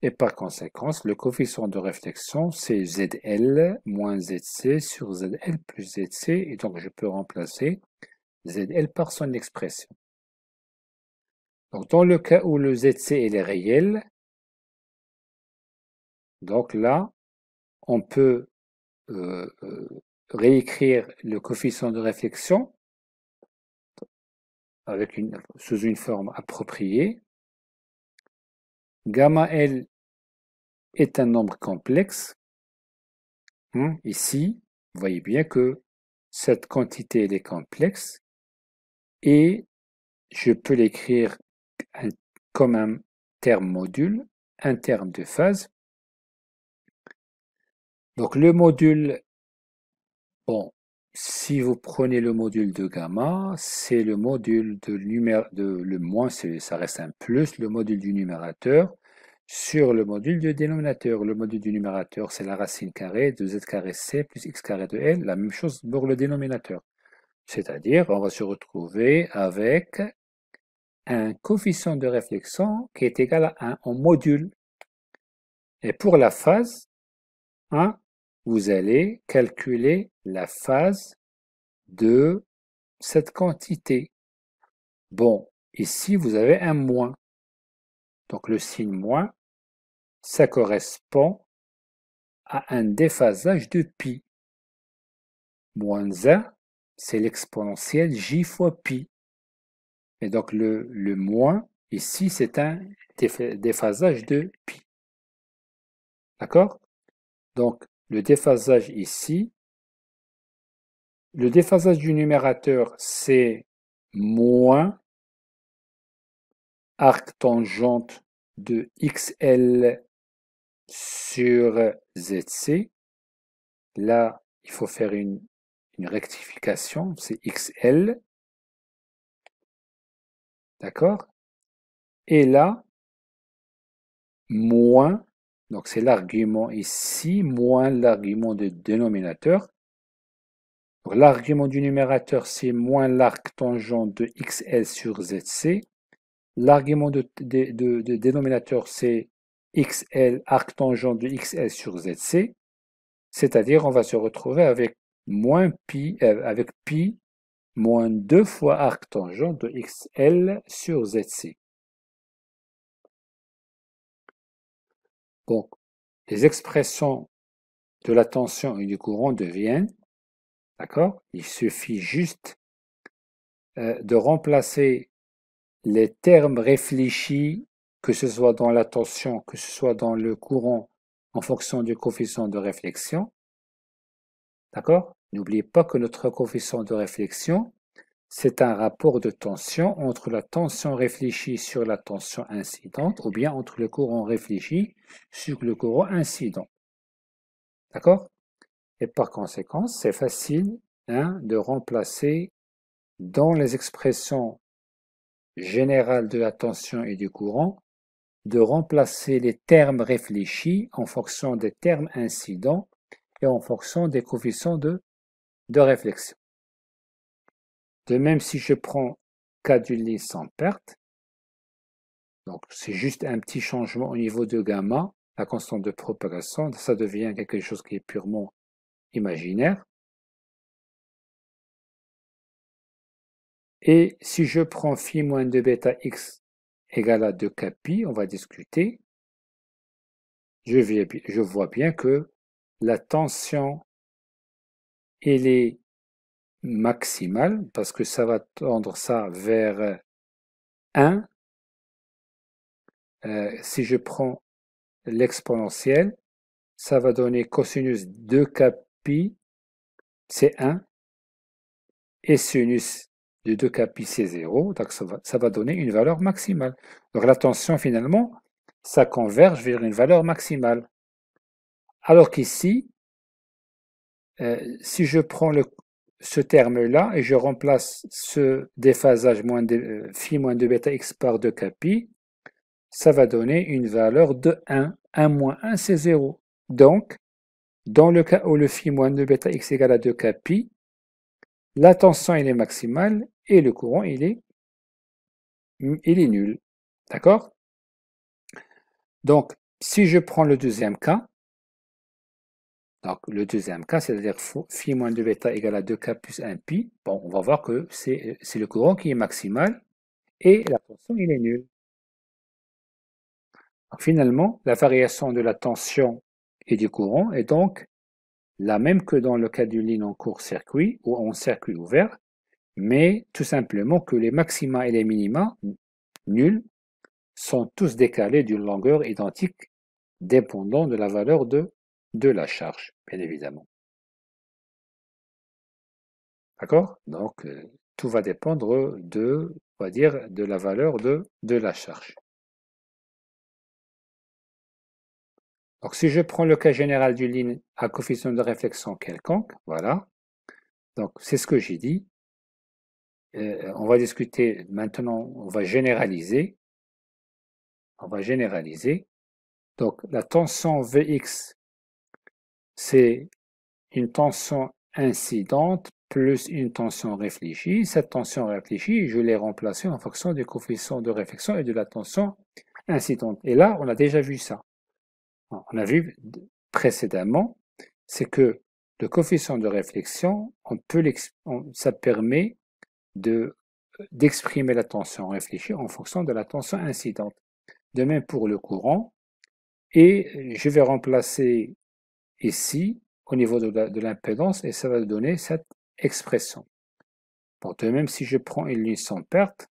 Et par conséquent, le coefficient de réflexion, c'est ZL moins ZC sur ZL plus ZC. Et donc, je peux remplacer ZL par son expression. Donc, dans le cas où le ZC est réel, donc là, on peut réécrire le coefficient de réflexion sous une forme appropriée. Gamma L est un nombre complexe. Ici, vous voyez bien que cette quantité elle est complexe et je peux l'écrire comme un terme module, un terme de phase. Donc le module, bon, si vous prenez le module de gamma, c'est le module le moins, ça reste un plus, le module du numérateur sur le module du dénominateur. Le module du numérateur, c'est la racine carrée de z carré c plus x carré de l, la même chose pour le dénominateur. C'est-à-dire, on va se retrouver avec un coefficient de réflexion qui est égal à 1 en module. Et pour la phase, vous allez calculer la phase de cette quantité. Bon, ici, vous avez un moins. Donc, le signe moins, ça correspond à un déphasage de pi. Moins 1, c'est l'exponentielle j fois pi. Et donc, le moins, ici, c'est un déphasage de pi. D'accord? Donc, le déphasage ici, le déphasage du numérateur, c'est moins arc tangente de xl sur zc. Là, il faut faire une rectification, c'est xl. D'accord? Et là, moins, donc c'est l'argument ici, moins l'argument du dénominateur. L'argument du numérateur, c'est moins l'arc tangente de xl sur zc. L'argument de dénominateur, c'est xl arc tangente de xl sur zc. C'est-à-dire, on va se retrouver avec moins pi, avec pi moins 2 fois arc tangente de xl sur zc. Donc, les expressions de la tension et du courant deviennent, d'accord? Il suffit juste de remplacer les termes réfléchis, que ce soit dans la tension, que ce soit dans le courant, en fonction du coefficient de réflexion. D'accord? N'oubliez pas que notre coefficient de réflexion, c'est un rapport de tension entre la tension réfléchie sur la tension incidente ou bien entre le courant réfléchi sur le courant incident. D'accord? Et par conséquent, c'est facile de remplacer dans les expressions générales de la tension et du courant, de remplacer les termes réfléchis en fonction des termes incidents et en fonction des coefficients de réflexion. De même, si je prends K du lit sans perte, donc c'est juste un petit changement au niveau de gamma, la constante de propagation, ça devient quelque chose qui est purement imaginaire. Et si je prends phi moins 2 bêta x égale à 2k pi, on va discuter, je vois bien que la tension, elle est maximale, parce que ça va tendre ça vers 1. Si je prends l'exponentielle, ça va donner cosinus 2k pi, c'est 1, et sinus de 2k pi, c'est 0, donc ça va donner une valeur maximale. Donc la tension, finalement, ça converge vers une valeur maximale. Alors qu'ici, si je prends ce terme-là et je remplace ce déphasage phi moins 2 bêta x par 2k pi, ça va donner une valeur de 1. 1 moins 1, c'est 0. Donc, dans le cas où le phi moins 2 bêta x égale à 2k pi, la tension il est maximale et le courant il est nul. D'accord? Donc, si je prends le deuxième cas, donc le deuxième cas, c'est-à-dire phi moins 2 bêta égale à 2k plus 1 pi, bon, on va voir que c'est le courant qui est maximal et la tension il est nul. Donc, finalement, la variation de la tension et du courant est donc la même que dans le cas d'une ligne en court-circuit ou en circuit ouvert, mais tout simplement que les maxima et les minima, nuls, sont tous décalés d'une longueur identique, dépendant de la valeur de la charge, bien évidemment. D'accord? Donc, tout va dépendre de, on va dire, de la valeur de la charge. Donc, si je prends le cas général d'une ligne à coefficient de réflexion quelconque, voilà. Donc, c'est ce que j'ai dit. On va discuter maintenant, on va généraliser. On va généraliser. Donc, la tension Vx, c'est une tension incidente plus une tension réfléchie. Cette tension réfléchie, je l'ai remplacée en fonction du coefficient de réflexion et de la tension incidente. Et là, on a déjà vu ça. On a vu précédemment, c'est que le coefficient de réflexion, ça permet d'exprimer la tension réfléchie en fonction de la tension incidente. De même pour le courant. Et je vais remplacer ici au niveau de l'impédance et ça va donner cette expression. Bon, de même, si je prends une ligne sans perte,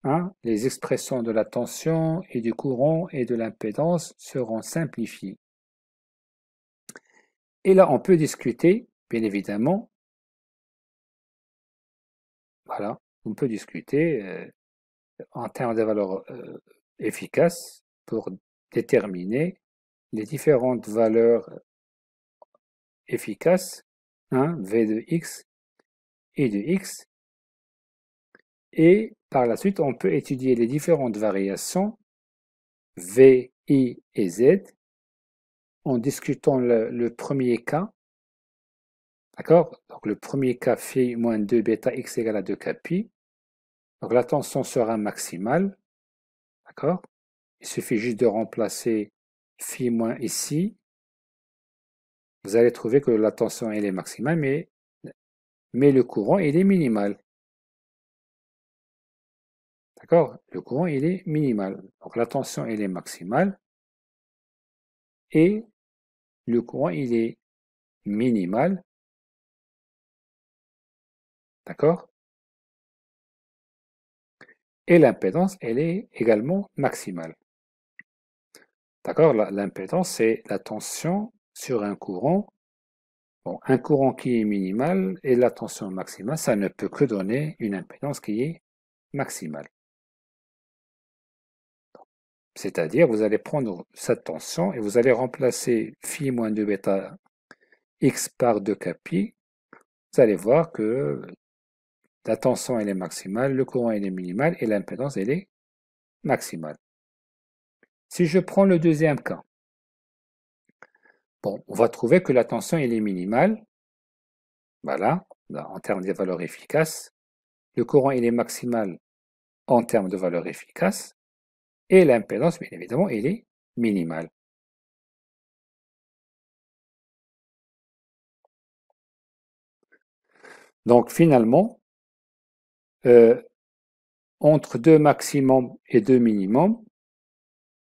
hein, les expressions de la tension et du courant et de l'impédance seront simplifiées. Et là, on peut discuter, bien évidemment, voilà, on peut discuter en termes de valeurs efficaces pour déterminer les différentes valeurs efficaces, hein, V de x et de x, et par la suite, on peut étudier les différentes variations V, I et Z en discutant le premier cas. D'accord? Donc le premier cas phi moins 2 bêta x égale à 2 k pi. Donc la tension sera maximale. D'accord? Il suffit juste de remplacer phi moins ici. Vous allez trouver que la tension elle est maximale, mais le courant il est minimal. D'accord? Le courant il est minimal. Donc la tension elle est maximale et le courant il est minimal. D'accord? Et l'impédance elle est également maximale. D'accord? L'impédance c'est la tension sur un courant. Bon, un courant qui est minimal et la tension maximale, ça ne peut que donner une impédance qui est maximale. C'est-à-dire, vous allez prendre cette tension et vous allez remplacer phi moins 2 bêta x par 2 k pi. Vous allez voir que la tension elle est maximale, le courant il est minimal et l'impédance elle est maximale. Si je prends le deuxième cas, bon, on va trouver que la tension elle est minimale. Voilà, en termes de valeurs efficaces. Le courant il est maximal en termes de valeurs efficaces. Et l'impédance, bien évidemment, elle est minimale. Donc finalement, entre deux maximums et deux minimums,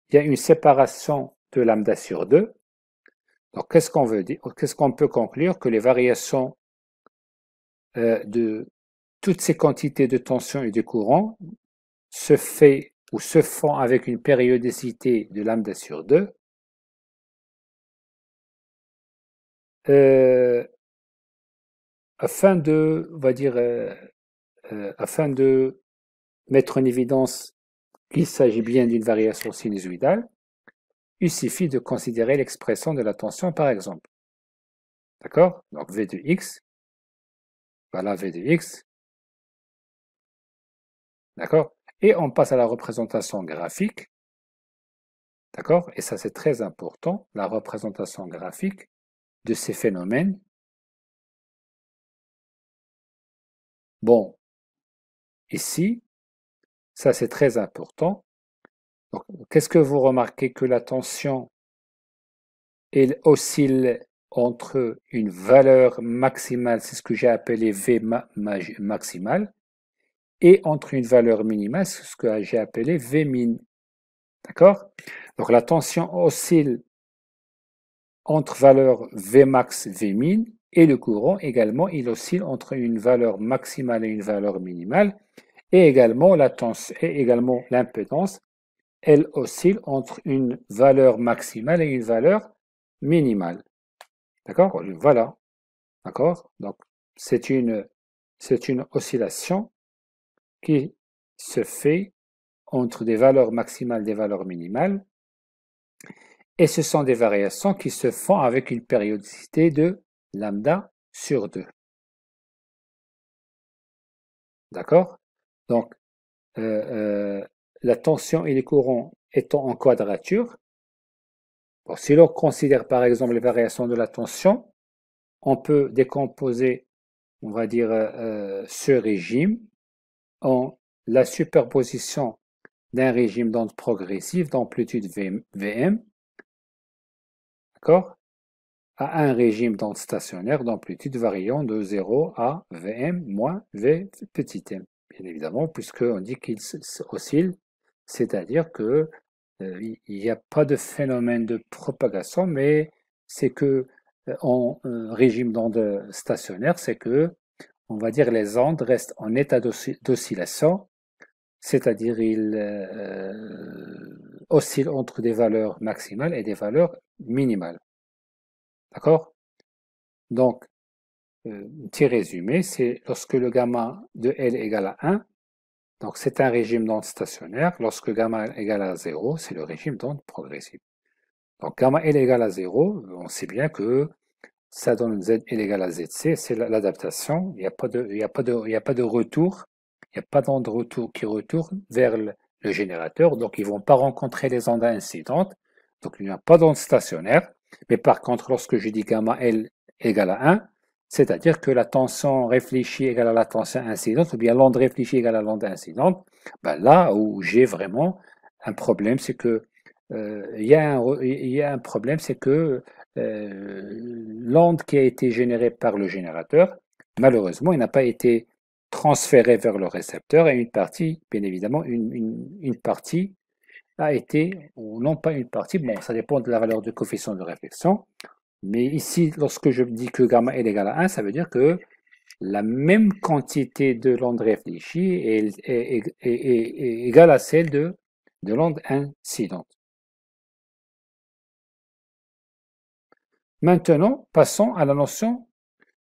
il y a une séparation de lambda sur 2. Donc qu'est-ce qu'on veut dire? Qu'est-ce qu'on peut conclure? Que les variations de toutes ces quantités de tension et de courant se font avec une périodicité de lambda sur 2. Afin de, on va dire, afin de mettre en évidence qu'il s'agit bien d'une variation sinusoïdale, il suffit de considérer l'expression de la tension par exemple. D'accord? Donc V de x, voilà V de x. D'accord? Et on passe à la représentation graphique. D'accord? Et ça c'est très important, la représentation graphique de ces phénomènes. Bon, ici, ça c'est très important. Qu'est-ce que vous remarquez? Que la tension elle oscille entre une valeur maximale, c'est ce que j'ai appelé V maximale, et entre une valeur minimale, c'est ce que j'ai appelé V min. D'accord? Donc la tension oscille entre valeurs V max, V min, Et le courant également, il oscille entre une valeur maximale et une valeur minimale. Et également l'impédance, elle oscille entre une valeur maximale et une valeur minimale. D'accord? Voilà. D'accord? Donc, c'est une, c'est une oscillation qui se fait entre des valeurs maximales et des valeurs minimales. Et ce sont des variations qui se font avec une périodicité de lambda sur 2. D'accord? Donc, la tension et les courants étant en quadrature, bon, si l'on considère par exemple les variations de la tension, on peut décomposer, on va dire, ce régime en la superposition d'un régime d'onde progressive d'amplitude Vm, d'accord, à un régime d'onde stationnaire d'amplitude variant de 0 à Vm moins V petit m. Bien évidemment, puisqu'on dit qu'il oscille, c'est-à-dire que il n'y a pas de phénomène de propagation, mais c'est que en régime d'onde stationnaire, c'est que, on va dire, les ondes restent en état d'oscillation, c'est-à-dire ils oscillent entre des valeurs maximales et des valeurs minimales. D'accord? Donc, petit résumé, c'est lorsque le gamma de L égale à 1, donc c'est un régime d'onde stationnaire. Lorsque gamma égale à 0, c'est le régime d'onde progressive. Donc gamma L égale à 0, on sait bien que ça donne Z L égale à ZC, c'est l'adaptation. Il n'y a pas de, il y a pas de, il y a pas de retour, il n'y a pas d'onde retour qui retourne vers le générateur, donc ils ne vont pas rencontrer les ondes incidentes, donc il n'y a pas d'onde stationnaire. Mais par contre, lorsque je dis gamma L égale à 1, c'est-à-dire que la tension réfléchie égale à la tension incidente, ou bien l'onde réfléchie égale à l'onde incidente, ben là où j'ai vraiment un problème, c'est que il y a un problème, c'est que l'onde qui a été générée par le générateur, malheureusement, il n'a pas été transférée vers le récepteur et une partie, bien évidemment, une partie a été, ou non pas une partie, bon, ça dépend de la valeur du coefficient de réflexion, mais ici, lorsque je dis que gamma est égal à 1, ça veut dire que la même quantité de l'onde réfléchie est égale à celle de l'onde incidente. Maintenant, passons à la notion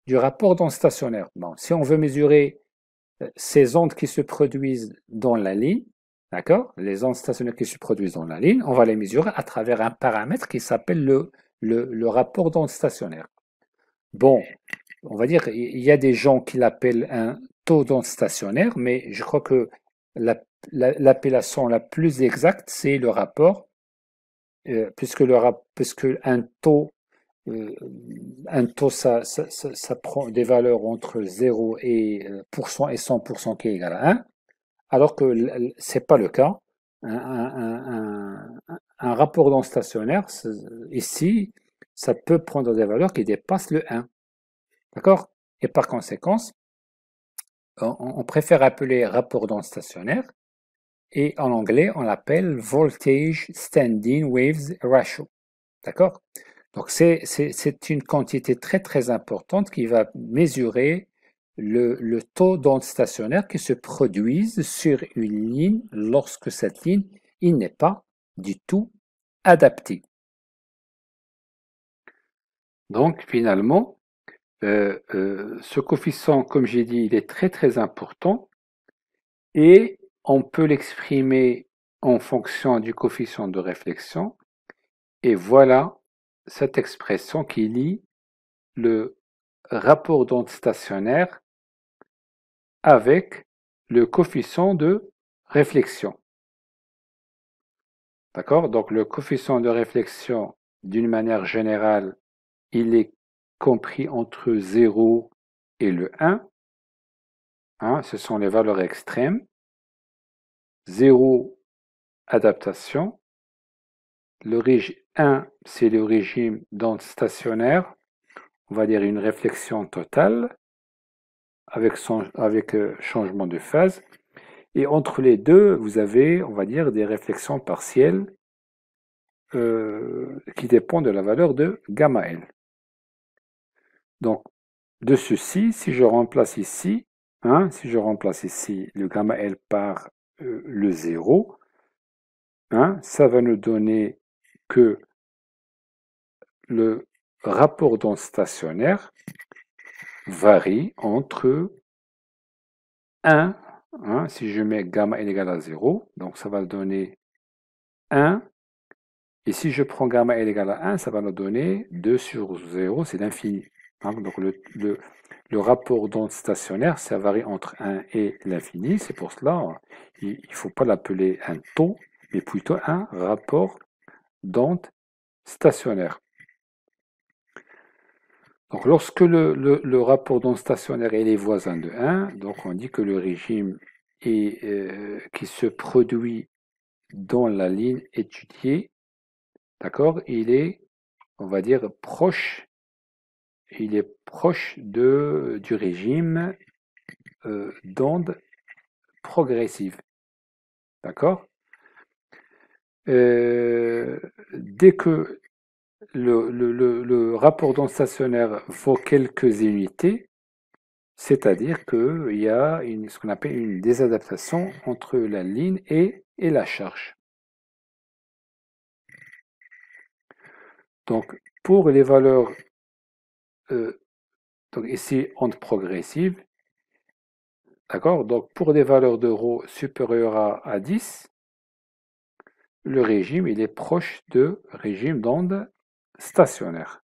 du rapport d'onde stationnaire. Bon, si on veut mesurer ces ondes qui se produisent dans la ligne, d'accord, les ondes stationnaires qui se produisent dans la ligne, on va les mesurer à travers un paramètre qui s'appelle le rapport d'onde stationnaire. Bon, on va dire, il y a des gens qui l'appellent un taux d'onde stationnaire, mais je crois que l'appellation la plus exacte, c'est le rapport, puisque un taux, ça prend des valeurs entre 0 et, % et 100% qui est égal à 1, alors que ce n'est pas le cas. Un rapport d'onde stationnaire, ici, ça peut prendre des valeurs qui dépassent le 1. D'accord? Et par conséquent, on préfère appeler rapport d'onde stationnaire, et en anglais, on l'appelle Voltage Standing Waves Ratio. D'accord? Donc, c'est une quantité très très importante qui va mesurer le taux d'onde stationnaire qui se produisent sur une ligne lorsque cette ligne il n'est pas du tout adaptée. Donc, finalement, ce coefficient, comme j'ai dit, il est très très important et on peut l'exprimer en fonction du coefficient de réflexion. Et voilà cette expression qui lie le rapport d'onde stationnaire avec le coefficient de réflexion. D'accord? Donc le coefficient de réflexion, d'une manière générale, il est compris entre 0 et le 1. Hein, ce sont les valeurs extrêmes. 0, adaptation. Le régime 1, c'est le régime d'onde stationnaire. On va dire une réflexion totale avec changement de phase. Et entre les deux, vous avez, on va dire, des réflexions partielles qui dépendent de la valeur de gamma L. Donc, de ceci, si je remplace ici, hein, si je remplace ici le gamma L par le 0, hein, ça va nous donner que le rapport d'onde stationnaire varie entre 1, hein, si je mets gamma L égale à 0, donc ça va donner 1, et si je prends gamma L égale à 1, ça va nous donner 2 sur 0, c'est l'infini. Hein, donc le rapport d'onde stationnaire, ça varie entre 1 et l'infini, c'est pour cela il ne faut pas l'appeler un taux, mais plutôt un rapport d'onde stationnaire. Donc lorsque le rapport d'onde stationnaire est voisin de 1, donc on dit que le régime qui se produit dans la ligne étudiée, d'accord, il est, on va dire, proche, du régime d'onde progressive, d'accord. Dès que le rapport d'onde stationnaire vaut quelques unités, c'est-à-dire qu'il y a ce qu'on appelle une désadaptation entre la ligne et la charge. Donc, pour les valeurs, donc ici, onde progressive, d'accord? Donc, pour des valeurs de ρ supérieures à 10, le régime, il est proche de régime d'onde stationnaire.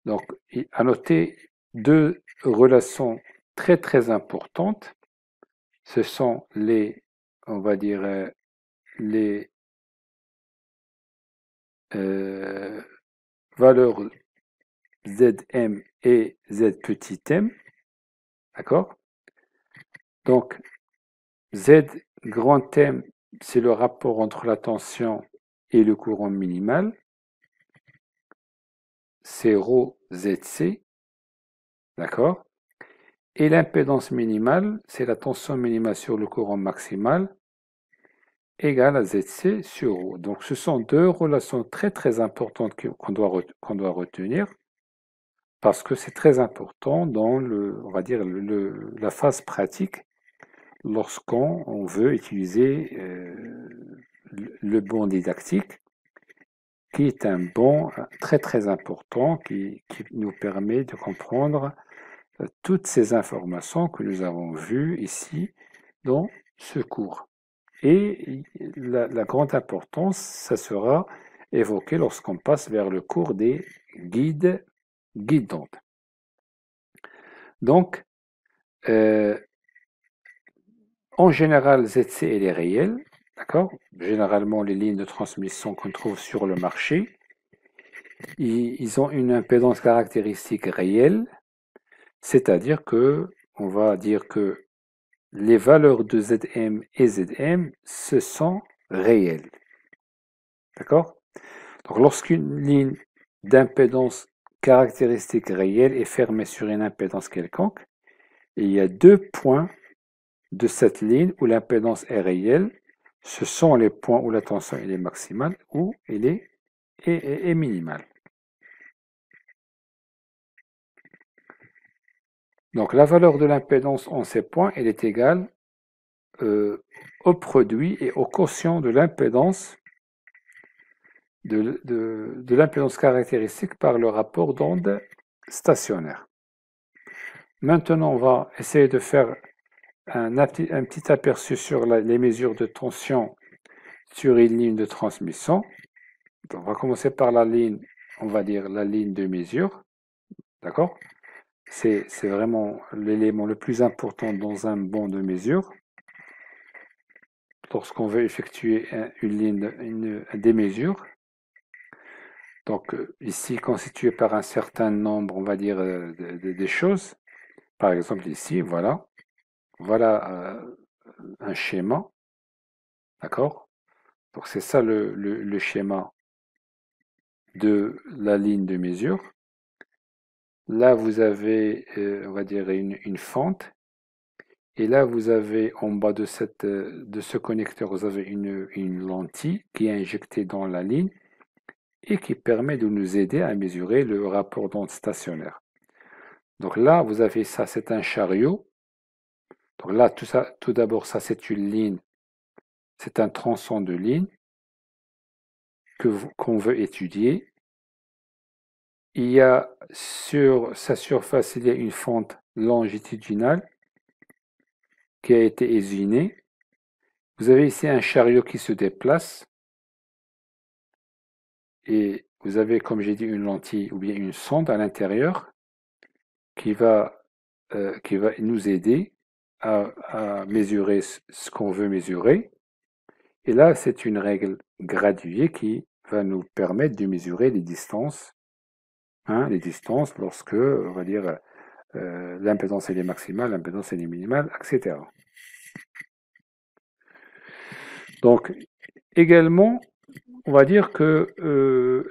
Donc, à noter deux relations très très importantes. Ce sont on va dire, les valeurs Zm et Z petit m, d'accord? Donc, Z grand M, c'est le rapport entre la tension et le courant minimal. C'est ρ ZC, d'accord? Et l'impédance minimale, c'est la tension minimale sur le courant maximal, égale à ZC sur ρ. Donc, ce sont deux relations très très importantes qu'on doit retenir, parce que c'est très important dans on va dire, la phase pratique lorsqu'on veut utiliser le bon didactique, qui est un bon très très important qui nous permet de comprendre toutes ces informations que nous avons vues ici dans ce cours. Et la grande importance, ça sera évoqué lorsqu'on passe vers le cours des guides d'onde. Donc, en général, ZC elle est réelle, d'accord? Généralement, les lignes de transmission qu'on trouve sur le marché, ils ont une impédance caractéristique réelle, c'est-à-dire que on va dire que les valeurs de Zm et Zm, ce sont réelles. D'accord? Donc, lorsqu'une ligne d'impédance caractéristique réelle est fermée sur une impédance quelconque, il y a deux points de cette ligne où l'impédance est réelle. Ce sont les points où la tension est maximale ou elle est minimale. Donc, la valeur de l'impédance en ces points, elle est égale au produit et au quotient de l'impédance de l'impédance caractéristique par le rapport d'onde stationnaire. Maintenant, on va essayer de faire un petit aperçu sur les mesures de tension sur une ligne de transmission. Donc, on va commencer par la ligne, on va dire la ligne de mesure. D'accord? C'est vraiment l'élément le plus important dans un banc de mesure. Lorsqu'on veut effectuer des mesures. Donc ici constitué par un certain nombre, on va dire, des choses. Par exemple ici, voilà un schéma, d'accord? Donc c'est ça le schéma de la ligne de mesure. Là vous avez, on va dire, une fente. Et là vous avez en bas de ce connecteur, vous avez une lentille qui est injectée dans la ligne et qui permet de nous aider à mesurer le rapport d'onde stationnaire. Donc là, vous avez ça, c'est un chariot. Donc là, tout d'abord, ça, c'est une ligne. C'est un tronçon de ligne qu'on veut étudier. Il y a sur sa surface, il y a une fente longitudinale qui a été ésinée. Vous avez ici un chariot qui se déplace. Et vous avez, comme j'ai dit, une lentille ou bien une sonde à l'intérieur qui va nous aider à mesurer ce qu'on veut mesurer. Et là, c'est une règle graduée qui va nous permettre de mesurer les distances lorsque, on va dire, l'impédance elle est maximale, l'impédance elle est minimale, etc. Donc, également, on va dire que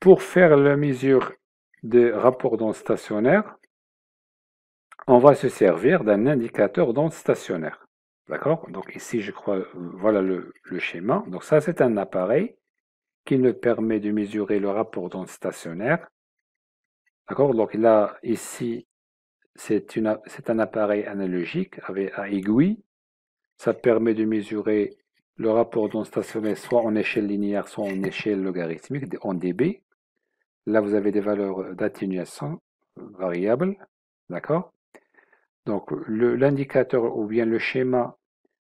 pour faire la mesure des rapports d'onde stationnaires, on va se servir d'un indicateur d'onde stationnaire. D'accord? Donc ici, je crois, voilà le schéma. Donc ça, c'est un appareil qui nous permet de mesurer le rapport d'onde stationnaire. D'accord? Donc là, ici, c'est un appareil analogique à aiguille. Ça permet de mesurer le rapport d'onde stationnaire soit en échelle linéaire, soit en échelle logarithmique, en dB. Là, vous avez des valeurs d'atténuation variables. D'accord? Donc, l'indicateur ou bien le schéma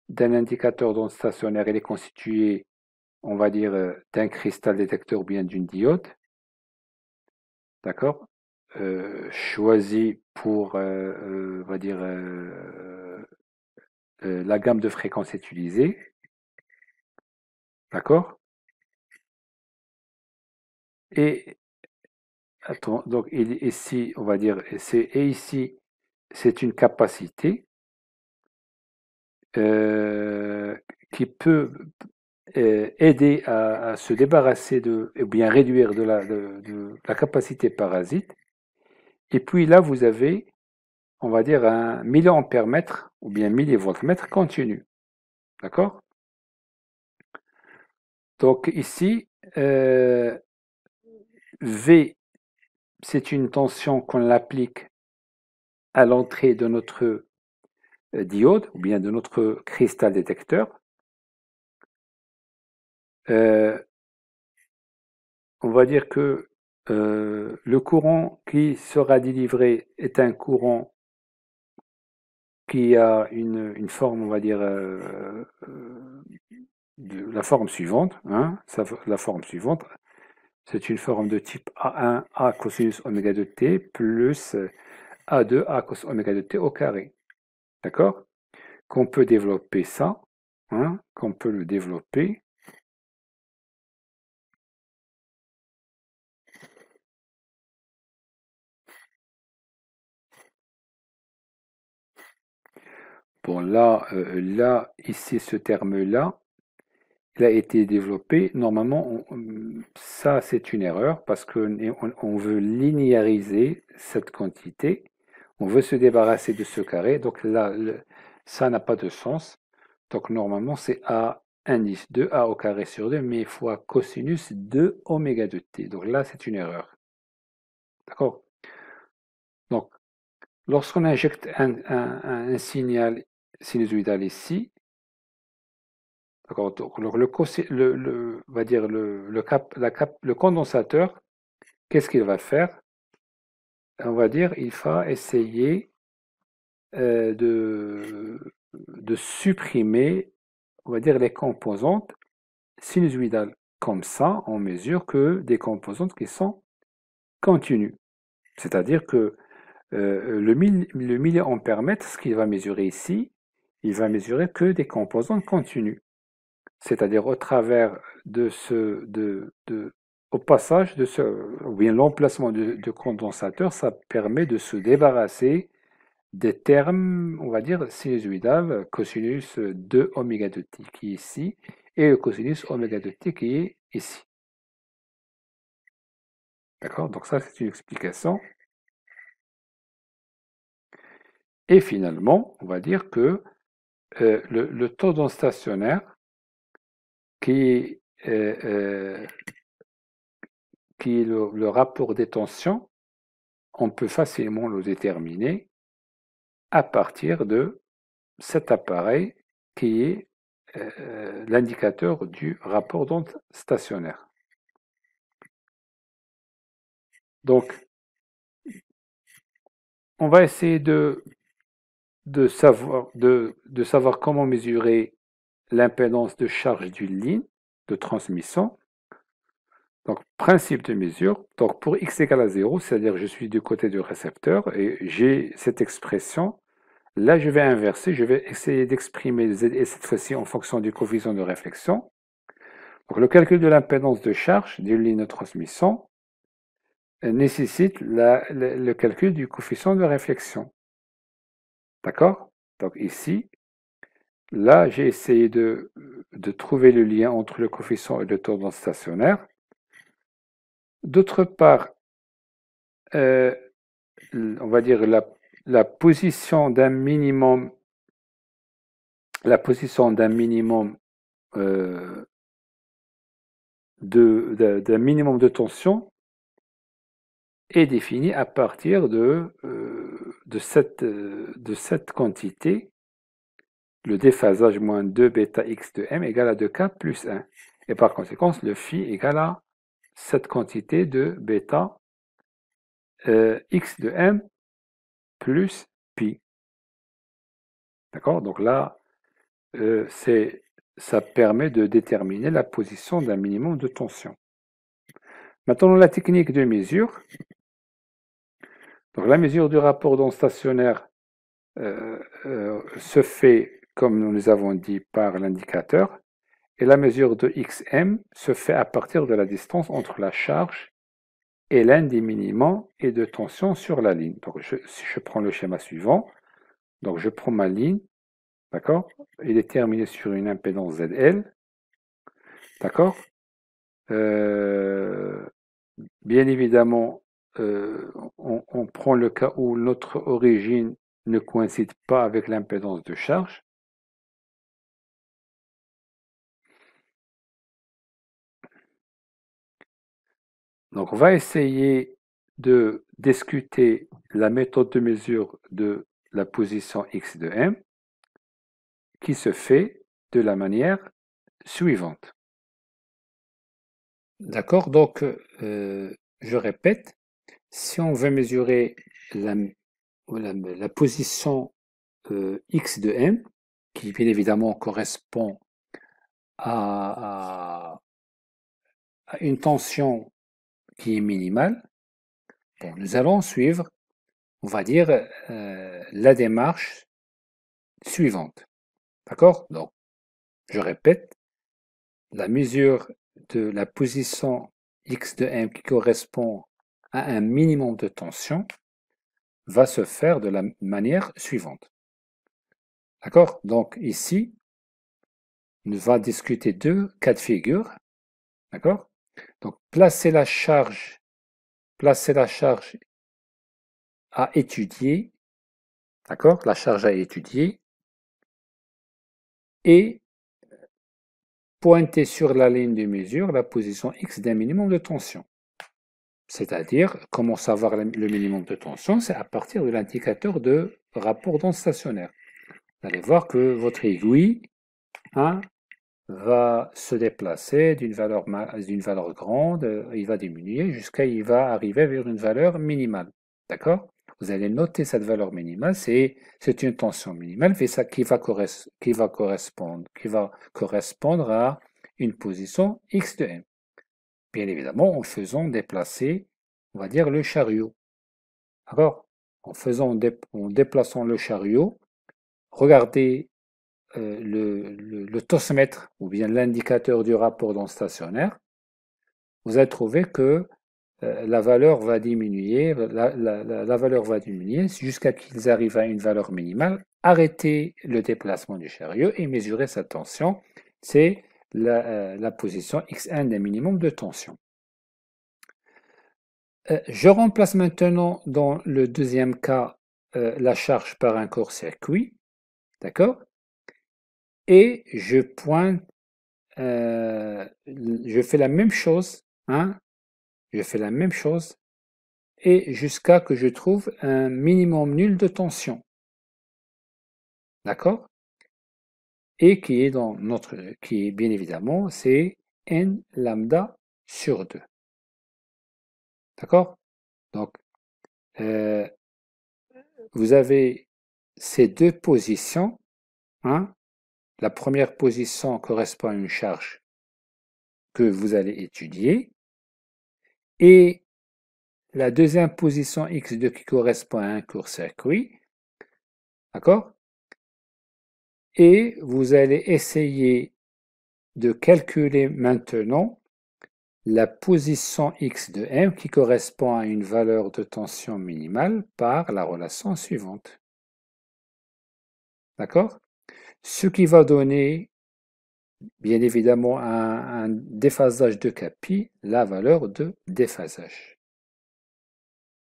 d'un indicateur d'onde stationnaire, il est constitué, on va dire, d'un cristal détecteur ou bien d'une diode. D'accord? Choisi pour, on va dire, la gamme de fréquences utilisée. D'accord? Et, attends, donc ici, on va dire, et ici, c'est une capacité qui peut aider à se débarrasser ou bien réduire de la capacité parasite. Et puis là, vous avez, on va dire, un milliampère-mètre ou bien millivoltmètre continu. D'accord? Donc ici, V, c'est une tension qu'on applique à l'entrée de notre diode ou bien de notre cristal détecteur. On va dire que le courant qui sera délivré est un courant qui a une forme, on va dire, de la forme suivante. Hein, la forme suivante, c'est une forme de type A1 A cosinus oméga de t plus A2 A cos oméga de t au carré. D'accord? Qu'on peut développer ça, hein, qu'on peut le développer. Bon, là, ici, ce terme-là, il a été développé. Normalement, ça, c'est une erreur parce qu'on veut linéariser cette quantité. On veut se débarrasser de ce carré. Donc là, ça n'a pas de sens. Donc normalement, c'est A indice 2A au carré sur 2, mais fois cosinus de oméga de t. Donc là, c'est une erreur. D'accord? Donc, lorsqu'on injecte un signal sinusoïdal ici, d'accord, donc on va dire le condensateur, qu'est-ce qu'il va faire? On va dire il va essayer de supprimer, on va dire, les composantes sinusoïdales. Comme ça, on mesure que des composantes qui sont continues. C'est-à-dire que le milliampère-mètre, ce qu'il va mesurer ici, il va mesurer que des composantes continues. C'est-à-dire au travers de au passage de ou bien l'emplacement de condensateur, ça permet de se débarrasser des termes, on va dire, sinusoïdal, cosinus de oméga de t qui est ici, et le cosinus oméga de t qui est ici. D'accord? Donc ça, c'est une explication. Et finalement, on va dire que le taux d'onde stationnaire qui est le rapport des tensions on peut facilement le déterminer à partir de cet appareil qui est l'indicateur du rapport d'onde stationnaire. Donc, on va essayer de savoir comment mesurer l'impédance de charge d'une ligne de transmission. Donc, principe de mesure. Donc, pour x égale à 0, c'est-à-dire je suis du côté du récepteur et j'ai cette expression. Là, je vais inverser, je vais essayer d'exprimer Z et cette fois-ci en fonction du coefficient de réflexion. Donc, le calcul de l'impédance de charge d'une ligne de transmission nécessite le calcul du coefficient de réflexion. D'accord? Donc ici, là, j'ai essayé de trouver le lien entre le coefficient et le taux d'onde stationnaire. D'autre part, on va dire la position d'un minimum, d'un minimum de tension est définie à partir de cette quantité, le déphasage moins 2 bêta x de m égale à 2k plus 1. Et par conséquent, le phi égale à cette quantité de bêta x de m plus pi. D'accord? Donc là, ça permet de déterminer la position d'un minimum de tension. Maintenant, la technique de mesure. Donc la mesure du rapport d'onde stationnaire se fait, comme nous les avons dit, par l'indicateur. Et la mesure de xm se fait à partir de la distance entre la charge et l'un des minimums et de tension sur la ligne. Donc si je prends le schéma suivant, donc je prends ma ligne, d'accord? Il est terminé sur une impédance ZL, d'accord? Bien évidemment, on prend le cas où notre origine ne coïncide pas avec l'impédance de charge. Donc, on va essayer de discuter la méthode de mesure de la position x de m qui se fait de la manière suivante. D'accord, donc je répète, si on veut mesurer la position x de m, qui bien évidemment correspond à une tension qui est minimale, bon, nous allons suivre, on va dire, la démarche suivante. D'accord? Donc, je répète, la mesure de la position x de m qui correspond à un minimum de tension va se faire de la manière suivante. D'accord? Donc ici, on va discuter deux cas de figure. D'accord? Donc placer la charge à étudier. D'accord? La charge à étudier. Et pointer sur la ligne de mesure la position x d'un minimum de tension. C'est-à-dire, comment savoir le minimum de tension? C'est à partir de l'indicateur de rapport d'onde stationnaire. Vous allez voir que votre aiguille va se déplacer d'une valeur grande, il va diminuer jusqu'à il va arriver vers une valeur minimale. D'accord? Vous allez noter cette valeur minimale, c'est une tension minimale qui va correspondre à une position x de m. Bien évidemment, en faisant déplacer, on va dire, le chariot. D'accord? En déplaçant le chariot, regardez le tosmètre ou bien l'indicateur du rapport d'onde stationnaire, vous allez trouver que la valeur va diminuer, la valeur va diminuer jusqu'à qu'ils arrivent à une valeur minimale. Arrêtez le déplacement du chariot et mesurez sa tension. C'est la position x1 d'un minimum de tension. Je remplace maintenant dans le deuxième cas la charge par un court-circuit. D'accord? Et je pointe, je fais la même chose, je fais la même chose et jusqu'à que je trouve un minimum nul de tension. D'accord? Et qui est qui est bien évidemment, c'est n lambda sur 2. D'accord? Donc, euh, vous avez ces deux positions. Hein? La première position correspond à une charge que vous allez étudier. Et la deuxième position x2 qui correspond à un court-circuit. D'accord? Et vous allez essayer de calculer maintenant la position x de m qui correspond à une valeur de tension minimale par la relation suivante. D'accord? Ce qui va donner, bien évidemment, un déphasage de Capi, la valeur de déphasage.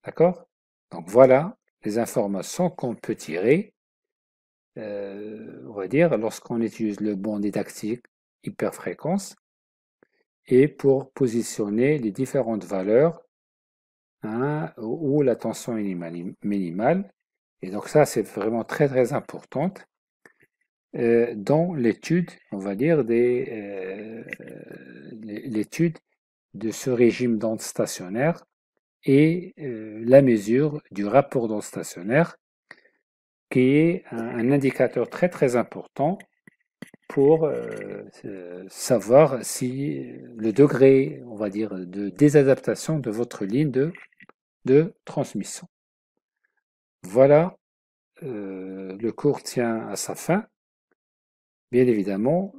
D'accord? Donc voilà les informations qu'on peut tirer, on va dire, lorsqu'on utilise le bond didactique hyperfréquence et pour positionner les différentes valeurs, hein, où la tension est minimale. Et donc ça, c'est vraiment très très important dans l'étude, on va dire, l'étude de ce régime d'onde stationnaire et la mesure du rapport d'onde stationnaire, qui est un indicateur très très important pour savoir si le degré, on va dire, de désadaptation de votre ligne de transmission. Voilà, le cours tient à sa fin. Bien évidemment,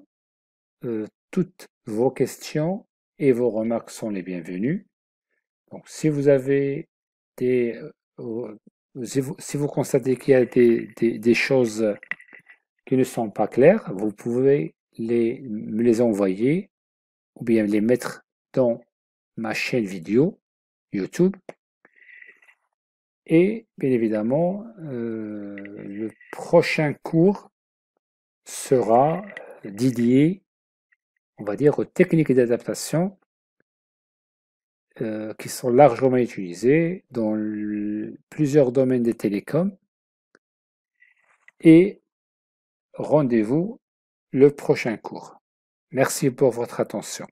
toutes vos questions et vos remarques sont les bienvenues. Donc, si vous avez si vous constatez qu'il y a des choses qui ne sont pas claires, vous pouvez me les envoyer ou bien les mettre dans ma chaîne vidéo YouTube. Et bien évidemment, le prochain cours sera dédié, on va dire, aux techniques d'adaptation qui sont largement utilisées dans plusieurs domaines des télécoms. Et rendez-vous le prochain cours. Merci pour votre attention.